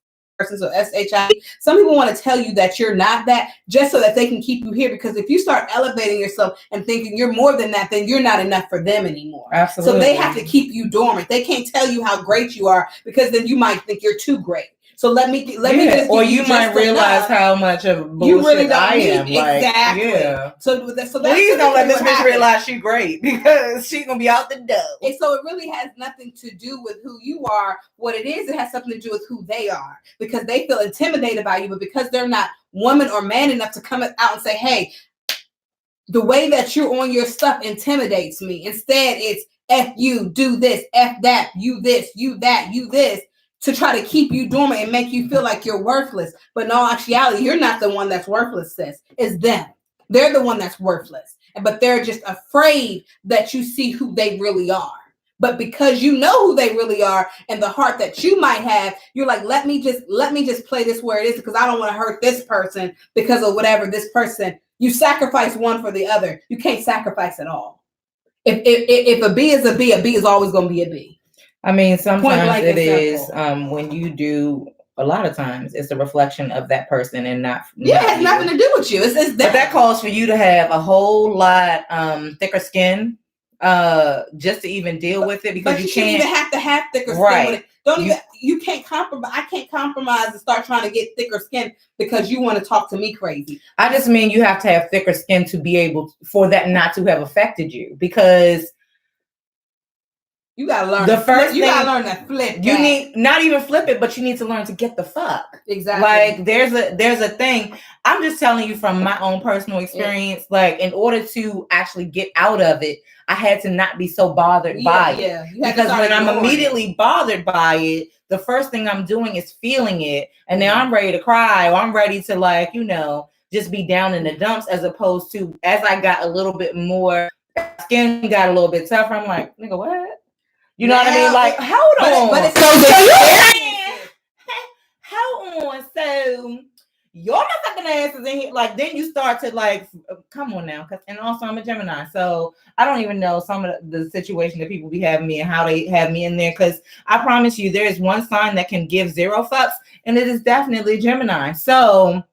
so SHI. Some people want to tell you that you're not that just so that they can keep you here, because if you start elevating yourself and thinking you're more than that, then you're not enough for them anymore. Absolutely. So they have to keep you dormant. They can't tell you how great you are, because then you might think you're too great. So let me just, or you might realize how much of bullshit you really don't I am. Exactly. Like, yeah. So that's please don't let this bitch realize she's great, because she's gonna be out the door. And so it really has nothing to do with who you are. What it is, it has something to do with who they are, because they feel intimidated by you, but because they're not woman or man enough to come out and say, hey, the way that you're on your stuff intimidates me. Instead, it's F you, do this, F that, you this, you that, you this, to try to keep you dormant and make you feel like you're worthless. But in all actuality, you're not the one that's worthless, sis. It's them. They're the one that's worthless. But they're just afraid that you see who they really are. But because you know who they really are and the heart that you might have, you're like, let me just play this where it is, because I don't want to hurt this person because of whatever this person. You sacrifice one for the other. You can't sacrifice it all. If a B is a B is always going to be a B. I mean, sometimes it is when you do. A lot of times, it's a reflection of that person and not. Yeah, it has nothing to do with you. It's but that calls for you to have a whole lot thicker skin, just to even deal with it, because you can't even have to have thicker skin with it. You can't compromise. I can't compromise and start trying to get thicker skin because you want to talk to me crazy. I just mean you have to have thicker skin to be able for that not to have affected you, because you gotta learn. You gotta learn to flip. You need not even flip it, but you need to learn to get the fuck. Exactly. Like there's a thing. I'm just telling you from my own personal experience. Yeah. Like in order to actually get out of it, I had to not be so bothered by it. Yeah. Because when I'm immediately bothered by it, the first thing I'm doing is feeling it, and now I'm ready to cry, or I'm ready to just be down in the dumps, as opposed to as I got a little bit more skin got a little bit tougher. I'm like, nigga, what? You know what I mean? Like, hold on. But it's hold on. So your motherfucking ass is in here. Like, then you start to come on now. And also I'm a Gemini. So I don't even know some of the situation that people be having me and how they have me in there. Because I promise you, there is one sign that can give zero fucks, and it is definitely Gemini. So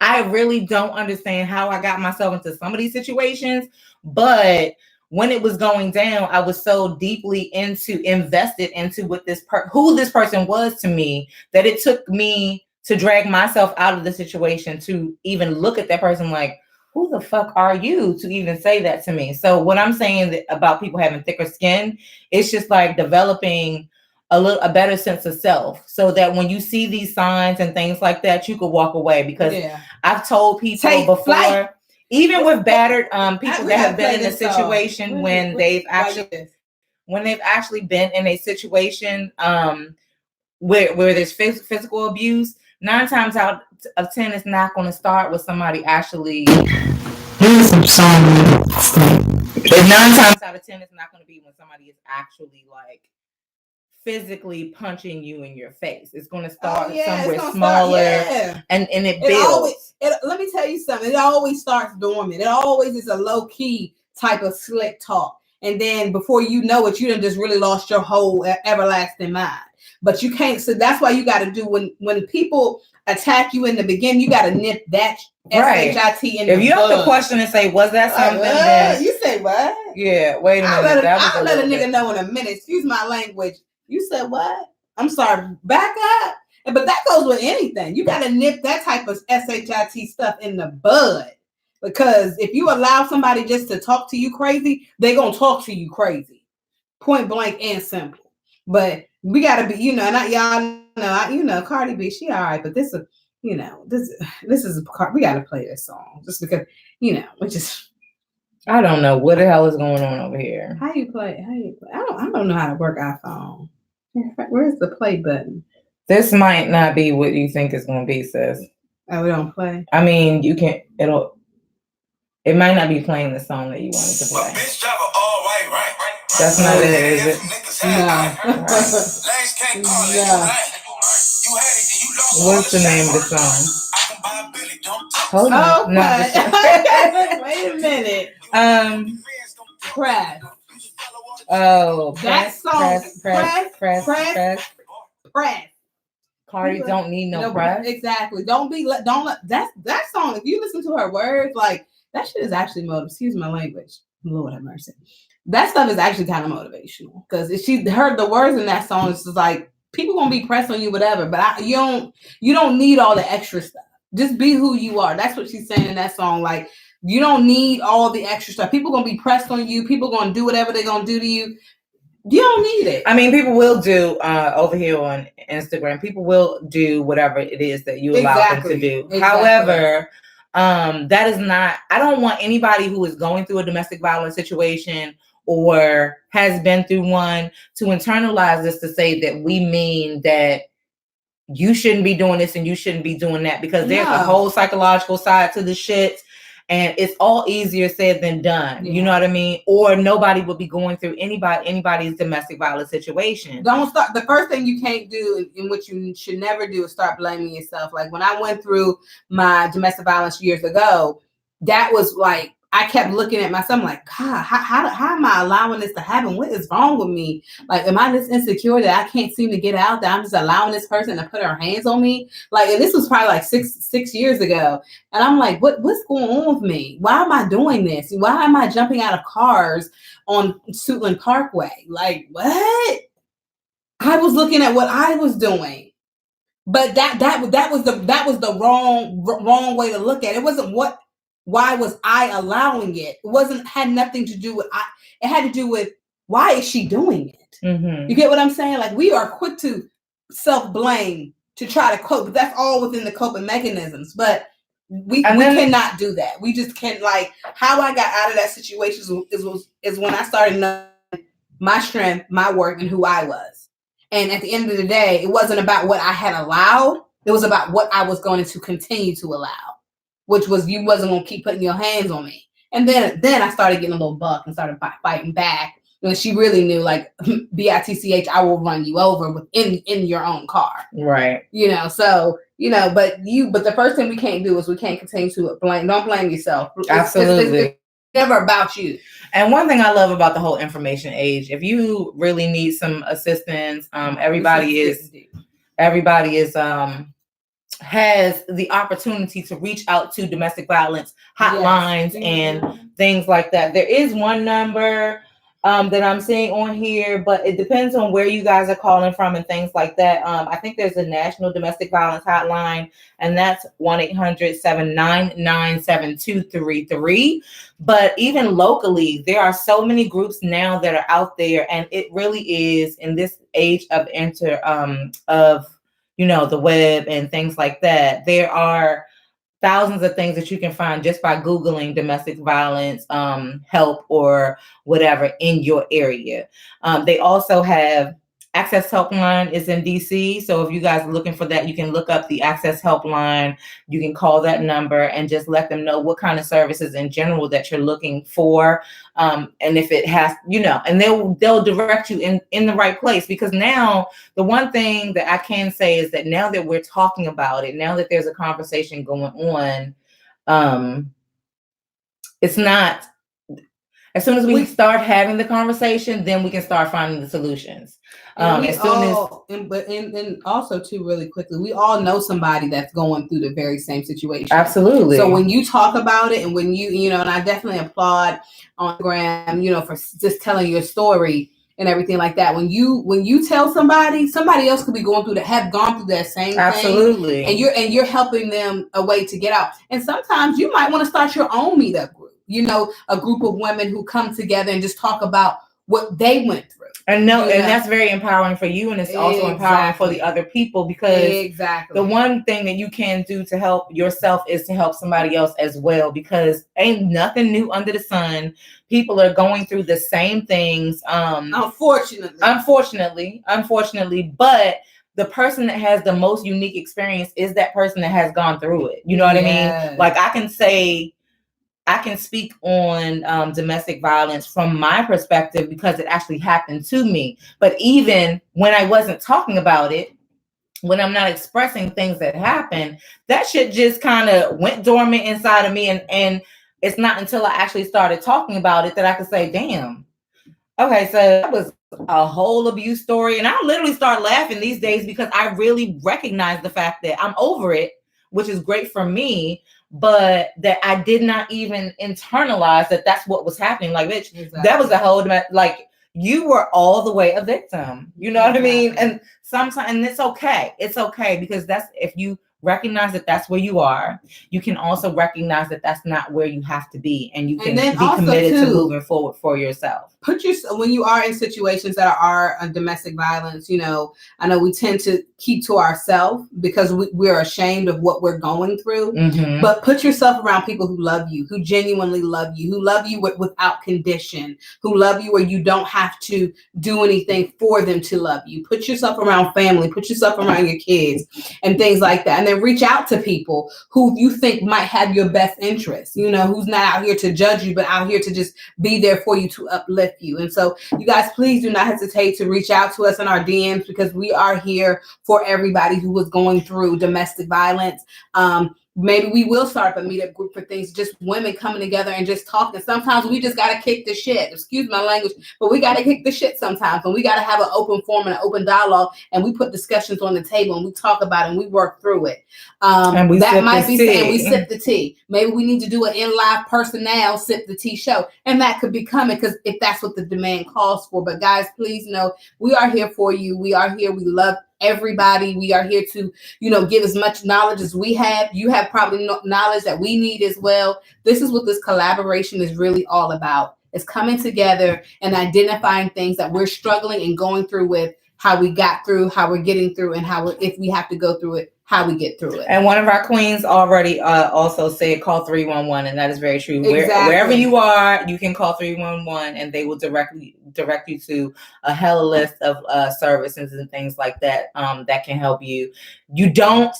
I really don't understand how I got myself into some of these situations, but when it was going down, I was so deeply invested into what who this person was to me, that it took me to drag myself out of the situation to even look at that person like, who the fuck are you to even say that to me? So what I'm saying about people having thicker skin, it's just like developing a better sense of self, so that when you see these signs and things like that, you could walk away. Because I've told people before. Even with battered people that have been in a situation when they've actually been in a situation where there's physical abuse, 9 times out of 10 it's not going to start with somebody actually. Here's some song. 9 times out of 10 it's not going to be when somebody is actually physically punching you in your face. It's going to start somewhere smaller, and it builds. Let me tell you something. It always starts dormant. It always is a low key type of slick talk, and then before you know it, you done just really lost your whole everlasting mind. But you can't. So that's why you got to do when people attack you in the beginning, you got to nip that SHIT in if you have to question and say, was that something? You say what? Yeah. Wait a minute. I'll let a nigga know in a minute. Excuse my language. You said what? I'm sorry. Back up. But that goes with anything. You got to nip that type of SHIT stuff in the bud. Because if you allow somebody just to talk to you crazy, they're going to talk to you crazy. Point blank and simple. But we got to be, not y'all know, Cardi B, she all right. But this is, this is, we got to play this song. Just because, we just. I don't know what the hell is going on over here. How you play? I don't know how to work iPhone. Where's the play button? This might not be what you think it's going to be, sis. Oh, we don't play? I mean, you can, it might not be playing the song that you wanted to play. That's not it, is it? No. What's the name of the song? Hold on. No. Wait a minute. Press. Oh, that song. Press. Cardi don't need no press. Exactly. Don't let that song. If you listen to her words, that shit is actually motivational. Excuse my language. Lord have mercy. That stuff is actually kind of motivational, because if she heard the words in that song, it's just like people gonna be pressed on you, whatever. But you don't need all the extra stuff. Just be who you are. That's what she's saying in that song. Like, you don't need all the extra stuff. People gonna be pressed on you. People gonna do whatever they're gonna do to you. You don't need it. I mean, people will do over here on Instagram. People will do whatever it is that you allow them to do. Exactly. However, that is not. I don't want anybody who is going through a domestic violence situation or has been through one to internalize this to say that we mean that you shouldn't be doing this and you shouldn't be doing that, because there's a whole psychological side to the shit. And it's all easier said than done. Yeah. You know what I mean? Or nobody would be going through anybody's domestic violence situation. Don't start. The first thing you can't do, in which you should never do, is start blaming yourself. Like when I went through my domestic violence years ago, that was like, I kept looking at myself like, God, how am I allowing this to happen? What is wrong with me? Like, am I this insecure that I can't seem to get out, that I'm just allowing this person to put her hands on me? Like, and this was probably like six years ago. And I'm like, what's going on with me? Why am I doing this? Why am I jumping out of cars on Suitland Parkway? Like, what? I was looking at what I was doing. But that was the wrong way to look at it. It wasn't why was I allowing it? It had nothing to do with it had to do with, why is she doing it? Mm-hmm. You get what I'm saying? Like, we are quick to self-blame to try to cope, but that's all within the coping mechanisms. But we cannot do that. We just can't. Like, how I got out of that situation is when I started knowing my strength, my work, and who I was. And at the end of the day, it wasn't about what I had allowed. It was about what I was going to continue to allow. Which was, you wasn't going to keep putting your hands on me. And then I started getting a little buck and started fighting back. And she really knew, like, BITCH, I will run you over in your own car. Right. You know, so, you know, but the first thing we can't do is we can't continue to blame. Don't blame yourself. Absolutely. It's never about you. And one thing I love about the whole information age, if you really need some assistance, everybody has the opportunity to reach out to domestic violence hotlines and things like that. There is one number that I'm seeing on here, but it depends on where you guys are calling from and things like that. I think there's a national domestic violence hotline, and that's 1-800-799-7233. But even locally, there are so many groups now that are out there, and it really is, in this age of you know, the web and things like that, there are thousands of things that you can find just by Googling domestic violence help or whatever in your area. They also have Access Helpline is in DC. So if you guys are looking for that, you can look up the Access Helpline. You can call that number and just let them know what kind of services in general that you're looking for. And if it has, you know, and they'll direct you in the right place. Because now the one thing that I can say is that now that we're talking about it, now that there's a conversation going on, it's not, as soon as we start having the conversation, then we can start finding the solutions. And also too, really quickly, we all know somebody that's going through the very same situation. Absolutely. So when you talk about it, and when you know, and I definitely applaud on Instagram, you know, for just telling your story and everything like that. When you tell somebody else could be gone through that same Absolutely. thing. And you're helping them a way to get out. And sometimes you might want to start your own meetup group. You know, a group of women who come together and just talk about what they went through. And that's very empowering for you, and it's also empowering for the other people, because the one thing that you can do to help yourself is to help somebody else as well, because ain't nothing new under the sun. People are going through the same things. Unfortunately, but the person that has the most unique experience is that person that has gone through it. You know what I mean? Like, I can speak on domestic violence from my perspective because it actually happened to me. But even when I wasn't talking about it, when I'm not expressing things that happened, that shit just kind of went dormant inside of me. And it's not until I actually started talking about it that I could say, damn, okay, so that was a whole abuse story. And I literally start laughing these days because I really recognize the fact that I'm over it, which is great for me. But that I did not even internalize that that's what was happening. Like, bitch, that was a whole, like, you were all the way a victim. You know what I mean? And sometimes, and it's okay. It's okay, because that's, if you recognize that that's where you are. You can also recognize that that's not where you have to be, and you can be committed to moving forward for yourself. When you are in situations that are domestic violence, you know, I know we tend to keep to ourselves because we're ashamed of what we're going through. Mm-hmm. But put yourself around people who love you, who genuinely love you, who love you without condition, who love you where you don't have to do anything for them to love you. Put yourself around family, put yourself around your kids and things like that. And then reach out to people who you think might have your best interest, you know, who's not out here to judge you, but out here to just be there for you, to uplift you. And so you guys, please do not hesitate to reach out to us in our DMs, because we are here for everybody who was going through domestic violence. Maybe we will start up a meetup group for things, just women coming together and just talking. Sometimes we just got to kick the shit. Excuse my language, but we got to kick the shit sometimes. And we got to have an open forum and an open dialogue. And we put discussions on the table and we talk about it and we work through it. And we that might be saying we tea. sip the tea. Maybe we need to do an in-live personnel Sip the Tea show. And that could be coming, because if that's what the demand calls for. But guys, please know we are here for you. We are here. We love everybody. We are here to, you know, give as much knowledge as we have. You have probably knowledge that we need as well. This is what this collaboration is really all about. It's coming together and identifying things that we're struggling and going through with, how we got through, how we're getting through, and how if we have to go through it, how we get through it. And one of our queens already also said call 311, and that is very true. Exactly. Wherever you are, you can call 311 and they will direct you to a hella list of services and things like that that can help you. You don't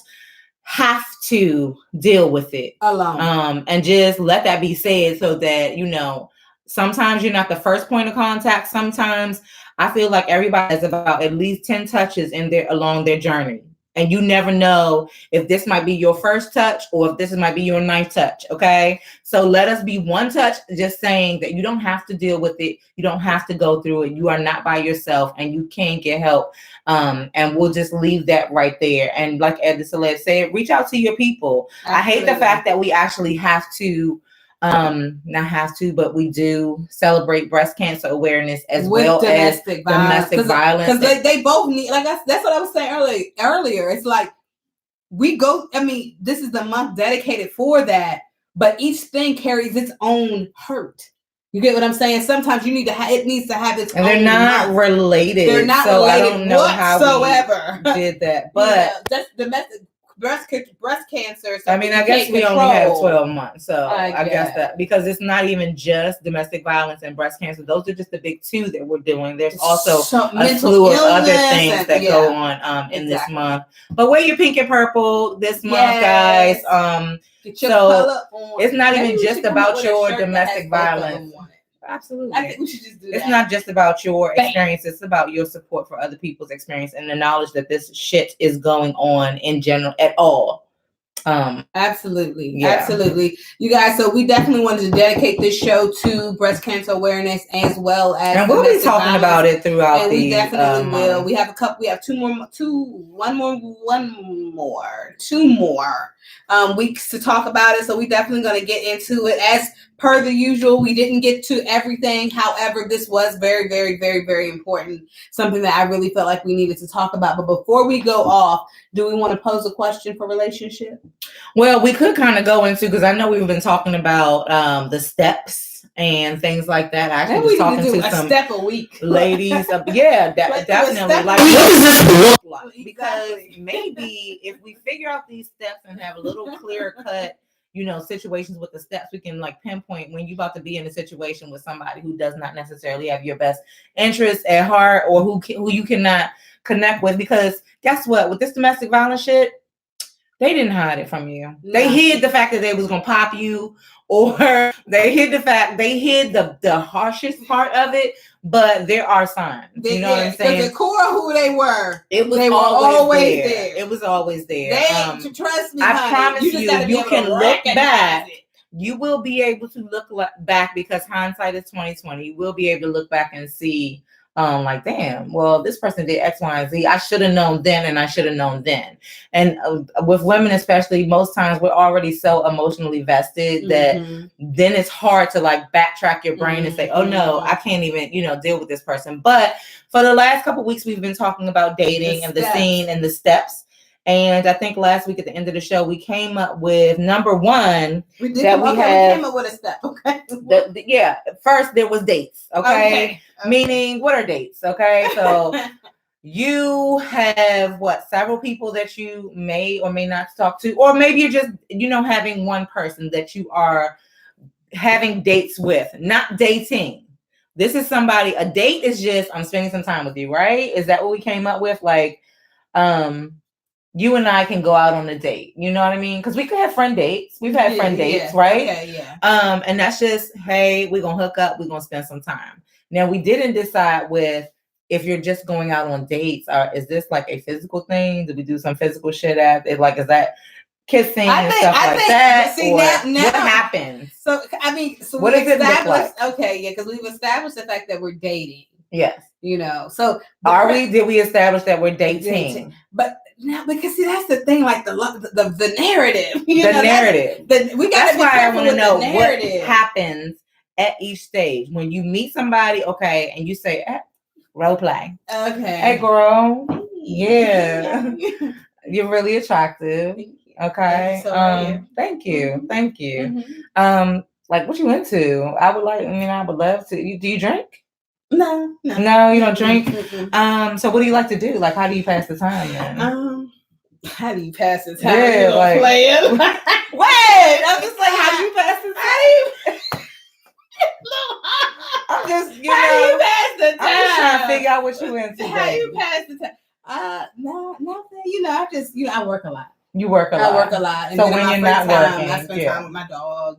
have to deal with it alone. And just let that be said, so that, you know, sometimes you're not the first point of contact. Sometimes I feel like everybody has about at least 10 touches along their journey. And you never know if this might be your first touch or if this might be your 9th touch. Okay. So let us be one touch, just saying that you don't have to deal with it. You don't have to go through it. You are not by yourself and you can get help. And we'll just leave that right there. And like Eb Deceleb said, reach out to your people. Absolutely. I hate the fact that we actually have to, not have to, but we do celebrate breast cancer awareness as well as domestic violence. Because they both need, like that's what I was saying earlier. It's like this is the month dedicated for that, but each thing carries its own hurt. You get what I'm saying? Sometimes you need to it needs to have its own. And they're not related. They're not so related I don't know whatsoever. How we did that, but that's domestic. Breast cancer. I mean, I guess we only have 12 months. So I guess that, because it's not even just domestic violence and breast cancer. Those are just the big 2 that we're doing. There's also a slew of other things that go on in this month. But wear your pink and purple this month, guys. Get your color on. It's not even just about your domestic violence. Absolutely. I think we should just do that. It's not just about your experience. It's about your support for other people's experience and the knowledge that this shit is going on in general at all. Absolutely. You guys, so we definitely wanted to dedicate this show to breast cancer awareness as well as, and we'll be talking about it throughout and we definitely will. We have two more weeks to talk about it, so we definitely going to get into it. As per the usual, we didn't get to everything. However, this was very, very, very, very important. Something that I really felt like we needed to talk about. But before we go off, do we want to pose a question for relationship? Well, we could kind of go into, because I know we've been talking about the steps and things like that. I actually was talking to some step a week ladies. Definitely. Like, what does this look like? Because maybe if we figure out these steps and have a little clear cut, you know, situations with the steps, we can like pinpoint when you're about to be in a situation with somebody who does not necessarily have your best interest at heart, or who you cannot connect with. Because guess what? With this domestic violence shit, they didn't hide it from you. No. They hid the fact that they was gonna pop you, or they hid the harshest part of it. But there are signs. You know what I'm saying? The core of who they were. They were always there. It was always there. Trust me, I promise you can look back. You will be able to look back, because hindsight is 20/20. You will be able to look back and see, like, damn, well, this person did X, Y, and Z. I should have known then, and I should have known then. And with women, especially, most times we're already so emotionally vested that then it's hard to like backtrack your brain and say, oh no, I can't even, deal with this person. But for the last couple of weeks, we've been talking about dating and the scene and the steps. And I think last week at the end of the show, we came up with number one. We came up with a step. Okay. First there was dates. Okay. Meaning, what are dates? Okay. So you have several people that you may or may not talk to, or maybe you're just, having one person that you are having dates with, not dating. This is somebody, a date is just, I'm spending some time with you, right? Is that what we came up with? Like, you and I can go out on a date. You know what I mean? Because we could have friend dates. We've had friend dates, right? Okay, yeah. And that's just, hey, we're going to hook up. We're going to spend some time. Now, we didn't decide with if you're just going out on dates, is this like a physical thing? Do we do some physical shit at it? Like, is that kissing and stuff like that? See, or now, what happens? So what does it look like? Okay, yeah, because we've established the fact that we're dating. Yes. So did we establish that we're dating? But now, because see, that's the thing, like the narrative. Narrative. We got to be why I want to know what narrative. happens at each stage. When you meet somebody, okay, and you say, role play. Okay. Hey, girl. Yeah. You're really attractive. Okay. Thank you. Thank you. Mm-hmm. Like, what you into? I would love to. Do you drink? No, you don't drink. Mm-hmm. So what do you like to do? Like, how do you pass the time then? How do you pass the time? Yeah, like playing. Wait, I'm just like, how do you pass the time? I'm just, how do you pass the time? I'm just trying to figure out what you into. How do you pass the time? Nothing. I just, I work a lot. You work a lot. I work a lot. And so when you're not working, I spend time with my dog.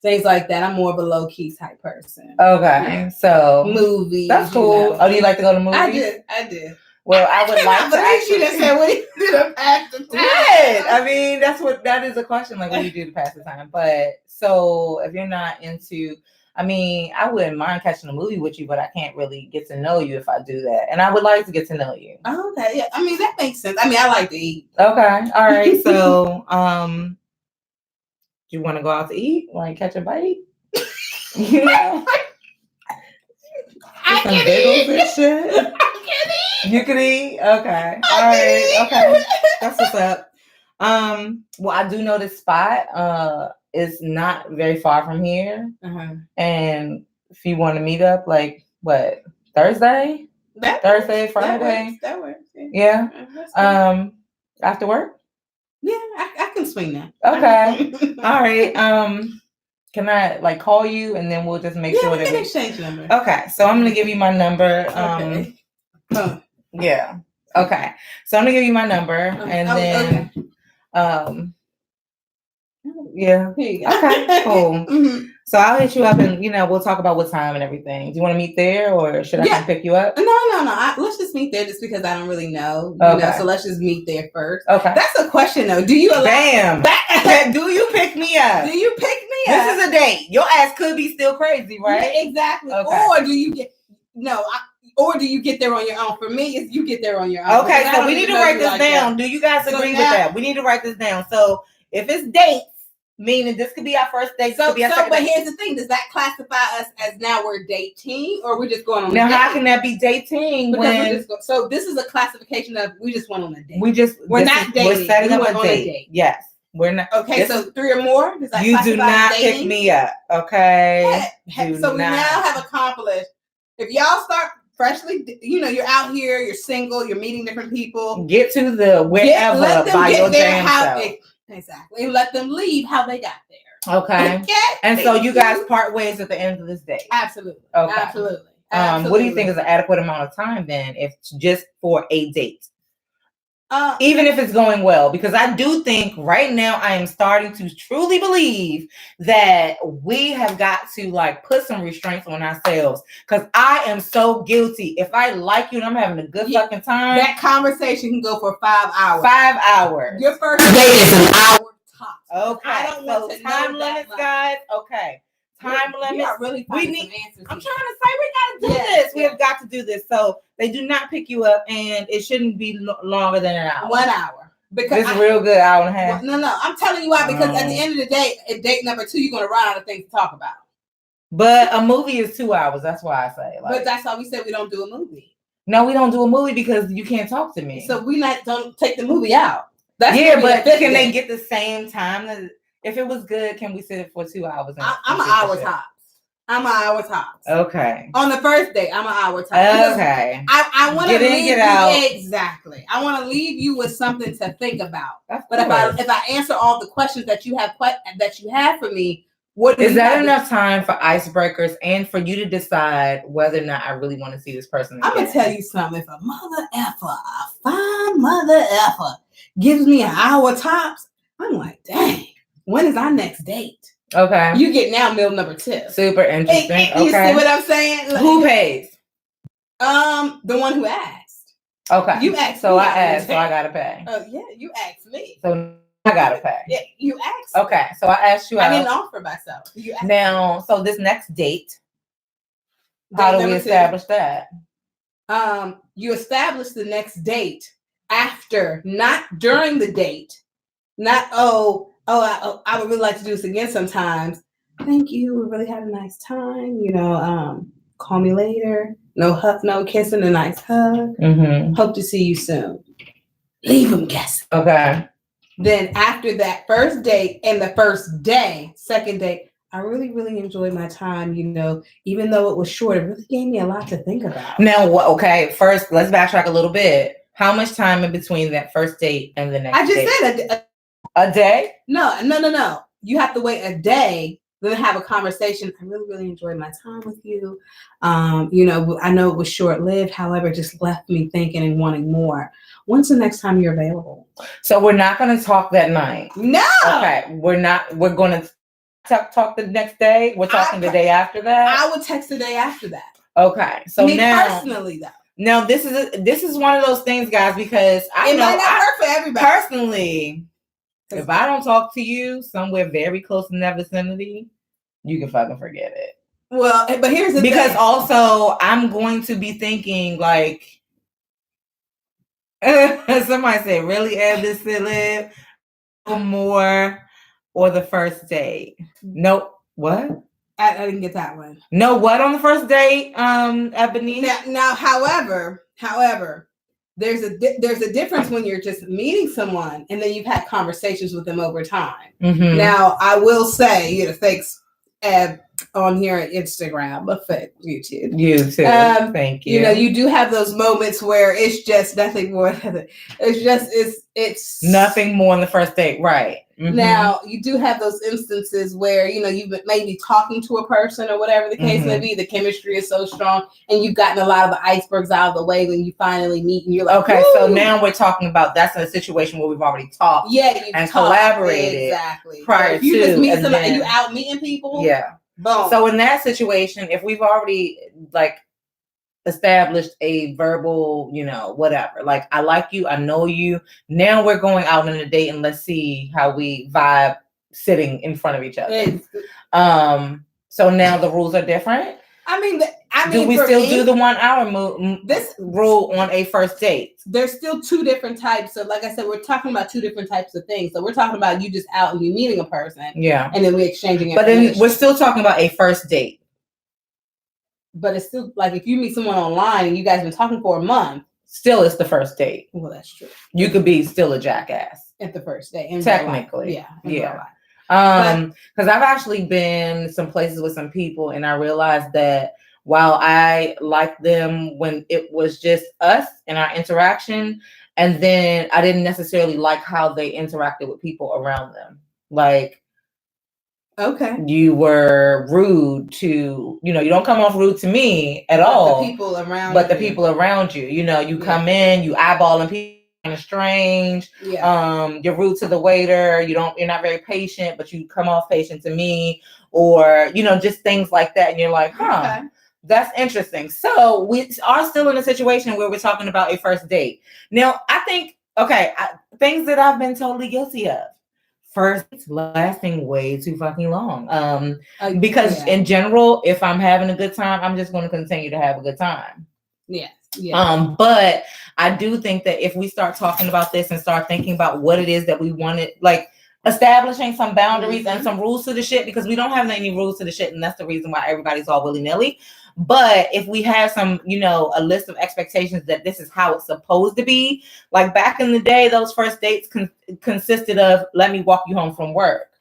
Things like that. I'm more of a low key type person. Okay, so movies. That's cool. Oh, do you like to go to movies? I did. Well, I would like to. Actually, you didn't say what you do to pass the time. Right. I mean, that is a question. Like, what do you do to pass the time? But so if you're not into, I wouldn't mind catching a movie with you, but I can't really get to know you if I do that. And I would like to get to know you. Okay. Yeah. That makes sense. I like to eat. Okay. All right. So, do you want to go out to eat? Want to catch a bite? I can eat. And shit. You can eat? Okay. All right. Okay. That's what's up. Well, I do know this spot is not very far from here. Uh-huh. And if you want to meet up, like, what, Thursday? Thursday, Friday? That works. Yeah. After work? Yeah, I can swing that. Okay. All right. Can I call you and then we'll just make sure that we exchange number. Okay. So I'm gonna give you my number. Okay. Yeah. Okay. So I'm gonna give you my number and then yeah. Okay. Cool. Mm-hmm. So I'll hit you up and we'll talk about what time and everything. Do you want to meet there or should I come pick you up? No. Let's just meet there just because I don't really know. So let's just meet there first. Okay. That's a question though. Do you allow? Bam. Do you pick me up? Do you pick me up? This is a date. Your ass could be still crazy, right? Yeah, exactly. Okay. Or do you get or do you get there on your own? For me, it's you get there on your own. Okay, so we need to write this down. Do you guys agree with that? We need to write this down. So if it's dates, meaning this could be our first date. But here's the thing: does that classify us as now we're dating, or we're just going on? Now, how can that be dating? So this is a classification of we just went on a date. We're not dating. We're setting up a date. Yes, we're not. Okay, so 3 or more. Does that you do not dating? Pick me up. Okay. So we now have accomplished. If y'all start freshly, you're out here, you're single, you're meeting different people. Get to the wherever by your damn self. Exactly. Let them leave how they got there. Okay. And so you guys part ways at the end of this day. Absolutely. Okay. Absolutely. What do you think is an adequate amount of time then, if just for a date? Even if it's going well, because I do think right now I am starting to truly believe that we have got to put some restraints on ourselves, because I am so guilty. If I like you and I'm having a good fucking time, that conversation can go for 5 hours. 5 hours. Your first date is an hour tops. Okay. I don't want to time limits, guys. Okay. Time limits. We need answers. I'm trying to say we got to do this. We have got to do this. So they do not pick you up, and it shouldn't be longer than an hour. 1 hour. Because it's real good hour and a half. No. I'm telling you why. Because at the end of the day, at date number 2, you're gonna run out of things to talk about. But a movie is 2 hours. That's why I say. But that's why we said we don't do a movie. No, we don't do a movie because you can't talk to me. So we don't take the movie out. That's but can they get the same time? If it was good, can we sit for 2 hours? I'm an hour tops. I'm an hour tops. Okay. On the first date, I'm an hour tops. Okay. I want to leave get out. Exactly. I want to leave you with something to think about. But if I answer all the questions that you have for me, what is that enough time for icebreakers and for you to decide whether or not I really want to see this person again? I'm gonna tell you something. If a fine mother effer gives me an hour tops, I'm like, dang, when is our next date? Okay. You get now meal number 2. Super interesting. Okay. You see what I'm saying? Who pays? The one who asked. Okay. You asked. So I asked, so I gotta pay. Oh yeah, you asked me. So I gotta pay. Yeah, you asked. Okay. So I asked you. I didn't offer myself. You asked now, so this next date, how do we establish that? You establish the next date after, not during the date. Not I would really like to do this again sometimes. Thank you. We really had a nice time. Call me later. No hug, no kissing, a nice hug. Mm-hmm. Hope to see you soon. Leave them guessing. Okay. Then after that first date and the first day, second date, I really, really enjoyed my time. Even though it was short, it really gave me a lot to think about. Now, okay, first, let's backtrack a little bit. How much time in between that first date and the next date? I just said a day? No. You have to wait a day, then have a conversation. I really, really enjoyed my time with you. I know it was short-lived. However, it just left me thinking and wanting more. When's the next time you're available? So we're not going to talk that night. No. Okay. We're going to talk the next day. We're talking the day after that. I would text the day after that. Okay. So personally, though. Now this is one of those things, guys, because it might not work for everybody. Personally, if I don't talk to you somewhere very close in that vicinity, you can fucking forget it. Well, but here's the thing. Because also I'm going to be thinking like, somebody said, really, Eb Deceleb, more, or the first date? Nope. What? I didn't get that one. No, what on the first date, Ebony? Now, however, there's a difference when you're just meeting someone and then you've had conversations with them over time. Mm-hmm. Now, I will say, thanks Eb on here at Instagram, but fake YouTube. Thank you. You do have those moments where it's just nothing more. It's nothing more on the first date, right? Mm-hmm. Now, you do have those instances where, you've been maybe talking to a person or whatever the case may be. The chemistry is so strong and you've gotten a lot of the icebergs out of the way when you finally meet and you're like, okay, woo! So now we're talking about that's in a situation where we've already talked and collaborated. Exactly. Prior if you to. Just meet somebody, you out meeting people. Yeah. Boom. So in that situation, if we've already established a verbal, whatever, like I like you, I know you. Now we're going out on a date and let's see how we vibe sitting in front of each other. So now the rules are different. Do we still do the 1 hour this rule on a first date? There's still two different types. So like I said, we're talking about two different types of things. So we're talking about you just out and you meeting a person. Yeah. And then we're exchanging information. But then we're still talking about a first date. But it's still like if you meet someone online and you guys been talking for a month. Still it's the first date. Well, that's true. You could be still a jackass. At the first date. Technically. Yeah. Because I've actually been some places with some people and I realized that while I liked them when it was just us and our interaction, and then I didn't necessarily like how they interacted with people around them. Like, okay, you were rude to, you don't come off rude to me at all. The people around but the people around you, you come in, you eyeballing people. Kind of strange. Yeah. You're rude to the waiter. You're not very patient, but you come off patient to me, or just things like that. And you're like, huh, that's interesting. So we are still in a situation where we're talking about a first date. Now, I think things that I've been totally guilty of. First, it's lasting way too fucking long. Because in general, if I'm having a good time, I'm just going to continue to have a good time. Yeah. Yeah. But I do think that if we start talking about this and start thinking about what it is that we wanted, like establishing some boundaries and some rules to the shit, because we don't have any rules to the shit, and that's the reason why everybody's all willy-nilly. But if we have some, a list of expectations that this is how it's supposed to be, like back in the day, those first dates consisted of, let me walk you home from work.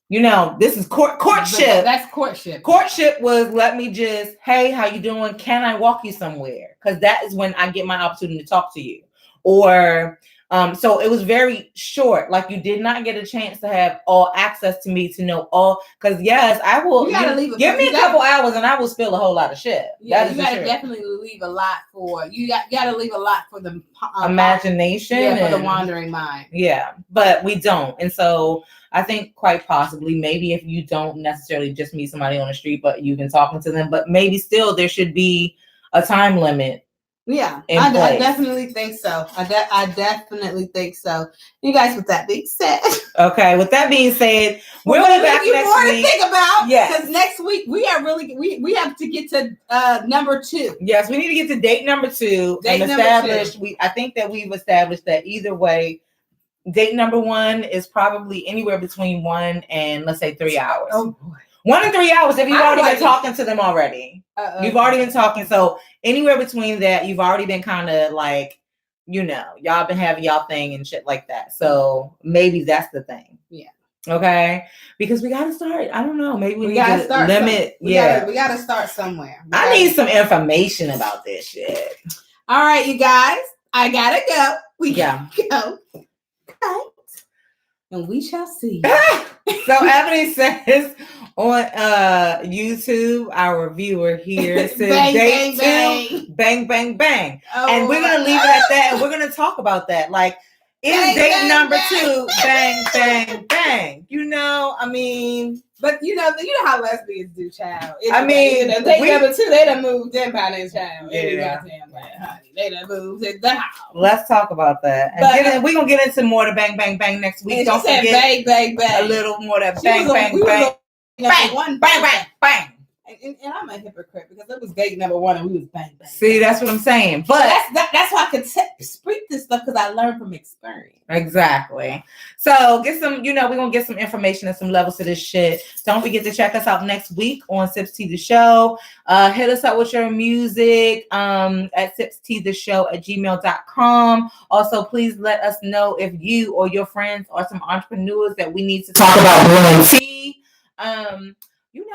This is courtship. That's courtship. Courtship was, let me just, hey, how you doing? Can I walk you somewhere? Because that is when I get my opportunity to talk to you. Or, so it was very short. Like, you did not get a chance to have all access to me to know all. Because yes, I will. You gotta give me a couple hours, and I will spill a whole lot of shit. Yeah, you gotta definitely leave a lot for gotta leave a lot for the imagination. Yeah, for the wandering mind. Yeah, but we don't, and so I think quite possibly, maybe if you don't necessarily just meet somebody on the street, but you've been talking to them, but maybe still there should be a time limit. Yeah, I definitely think so. I definitely think so. You guys, with that being said. Okay, with that being said, we'll be back next week. To think about. Yes. Because next week we have to get to number 2. Yes, we need to get to date number 2 and establish. I think that we've established that either way, date number 1 is probably anywhere between 1 and, let's say, 3 hours. Oh boy. 1 and 3 hours if you've already been talking to them already. You've already been talking. So anywhere between that, you've already been kind of like, y'all been having y'all thing and shit like that. So maybe that's the thing. Yeah. Okay. Because we got to start. I don't know. Maybe we got to start limit. We got to start somewhere. I need some information about this shit. All right, you guys. I got to go. We got to go. Okay. And we shall see. So Ebony says on YouTube, our viewer here says bang, date bang, 2, bang, bang, bang. And we're going to leave it at that. And we're going to talk about that. Like, is bang, date bang, number bang. 2, bang, bang, bang. I mean. But you know how lesbians do, child. Anyway, Date number 2, they done moved in by this child. Yeah. Honey. They done moved in the house. Let's talk about that. And we're going to get into more to bang, bang, bang next week. Don't forget bang, bang, bang. A little more to bang, bang, bang. Bang, bang, bang, bang. And I'm a hypocrite because it was date number 1 and we was bang, bang. See, that's what I'm saying. But that's why I could speak this stuff because I learned from experience. Exactly. So get some, we're going to get some information and some levels to this shit. Don't forget to check us out next week on SipsTea the Show. Hit us up with your music at SipsTeaTheShow@gmail.com. Also, please let us know if you or your friends are some entrepreneurs that we need to talk about brewing tea.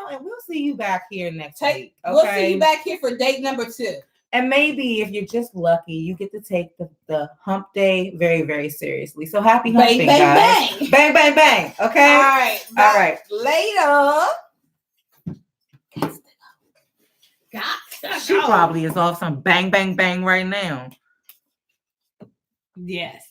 And we'll see you back here next week. Okay? We'll see you back here for date number 2. And maybe if you're just lucky, you get to take the hump day very, very seriously. So happy humping, bang, guys. Bang. Bang, bang, bang. Okay? All right. All right. Later. She probably is off some bang, bang, bang right now. Yes.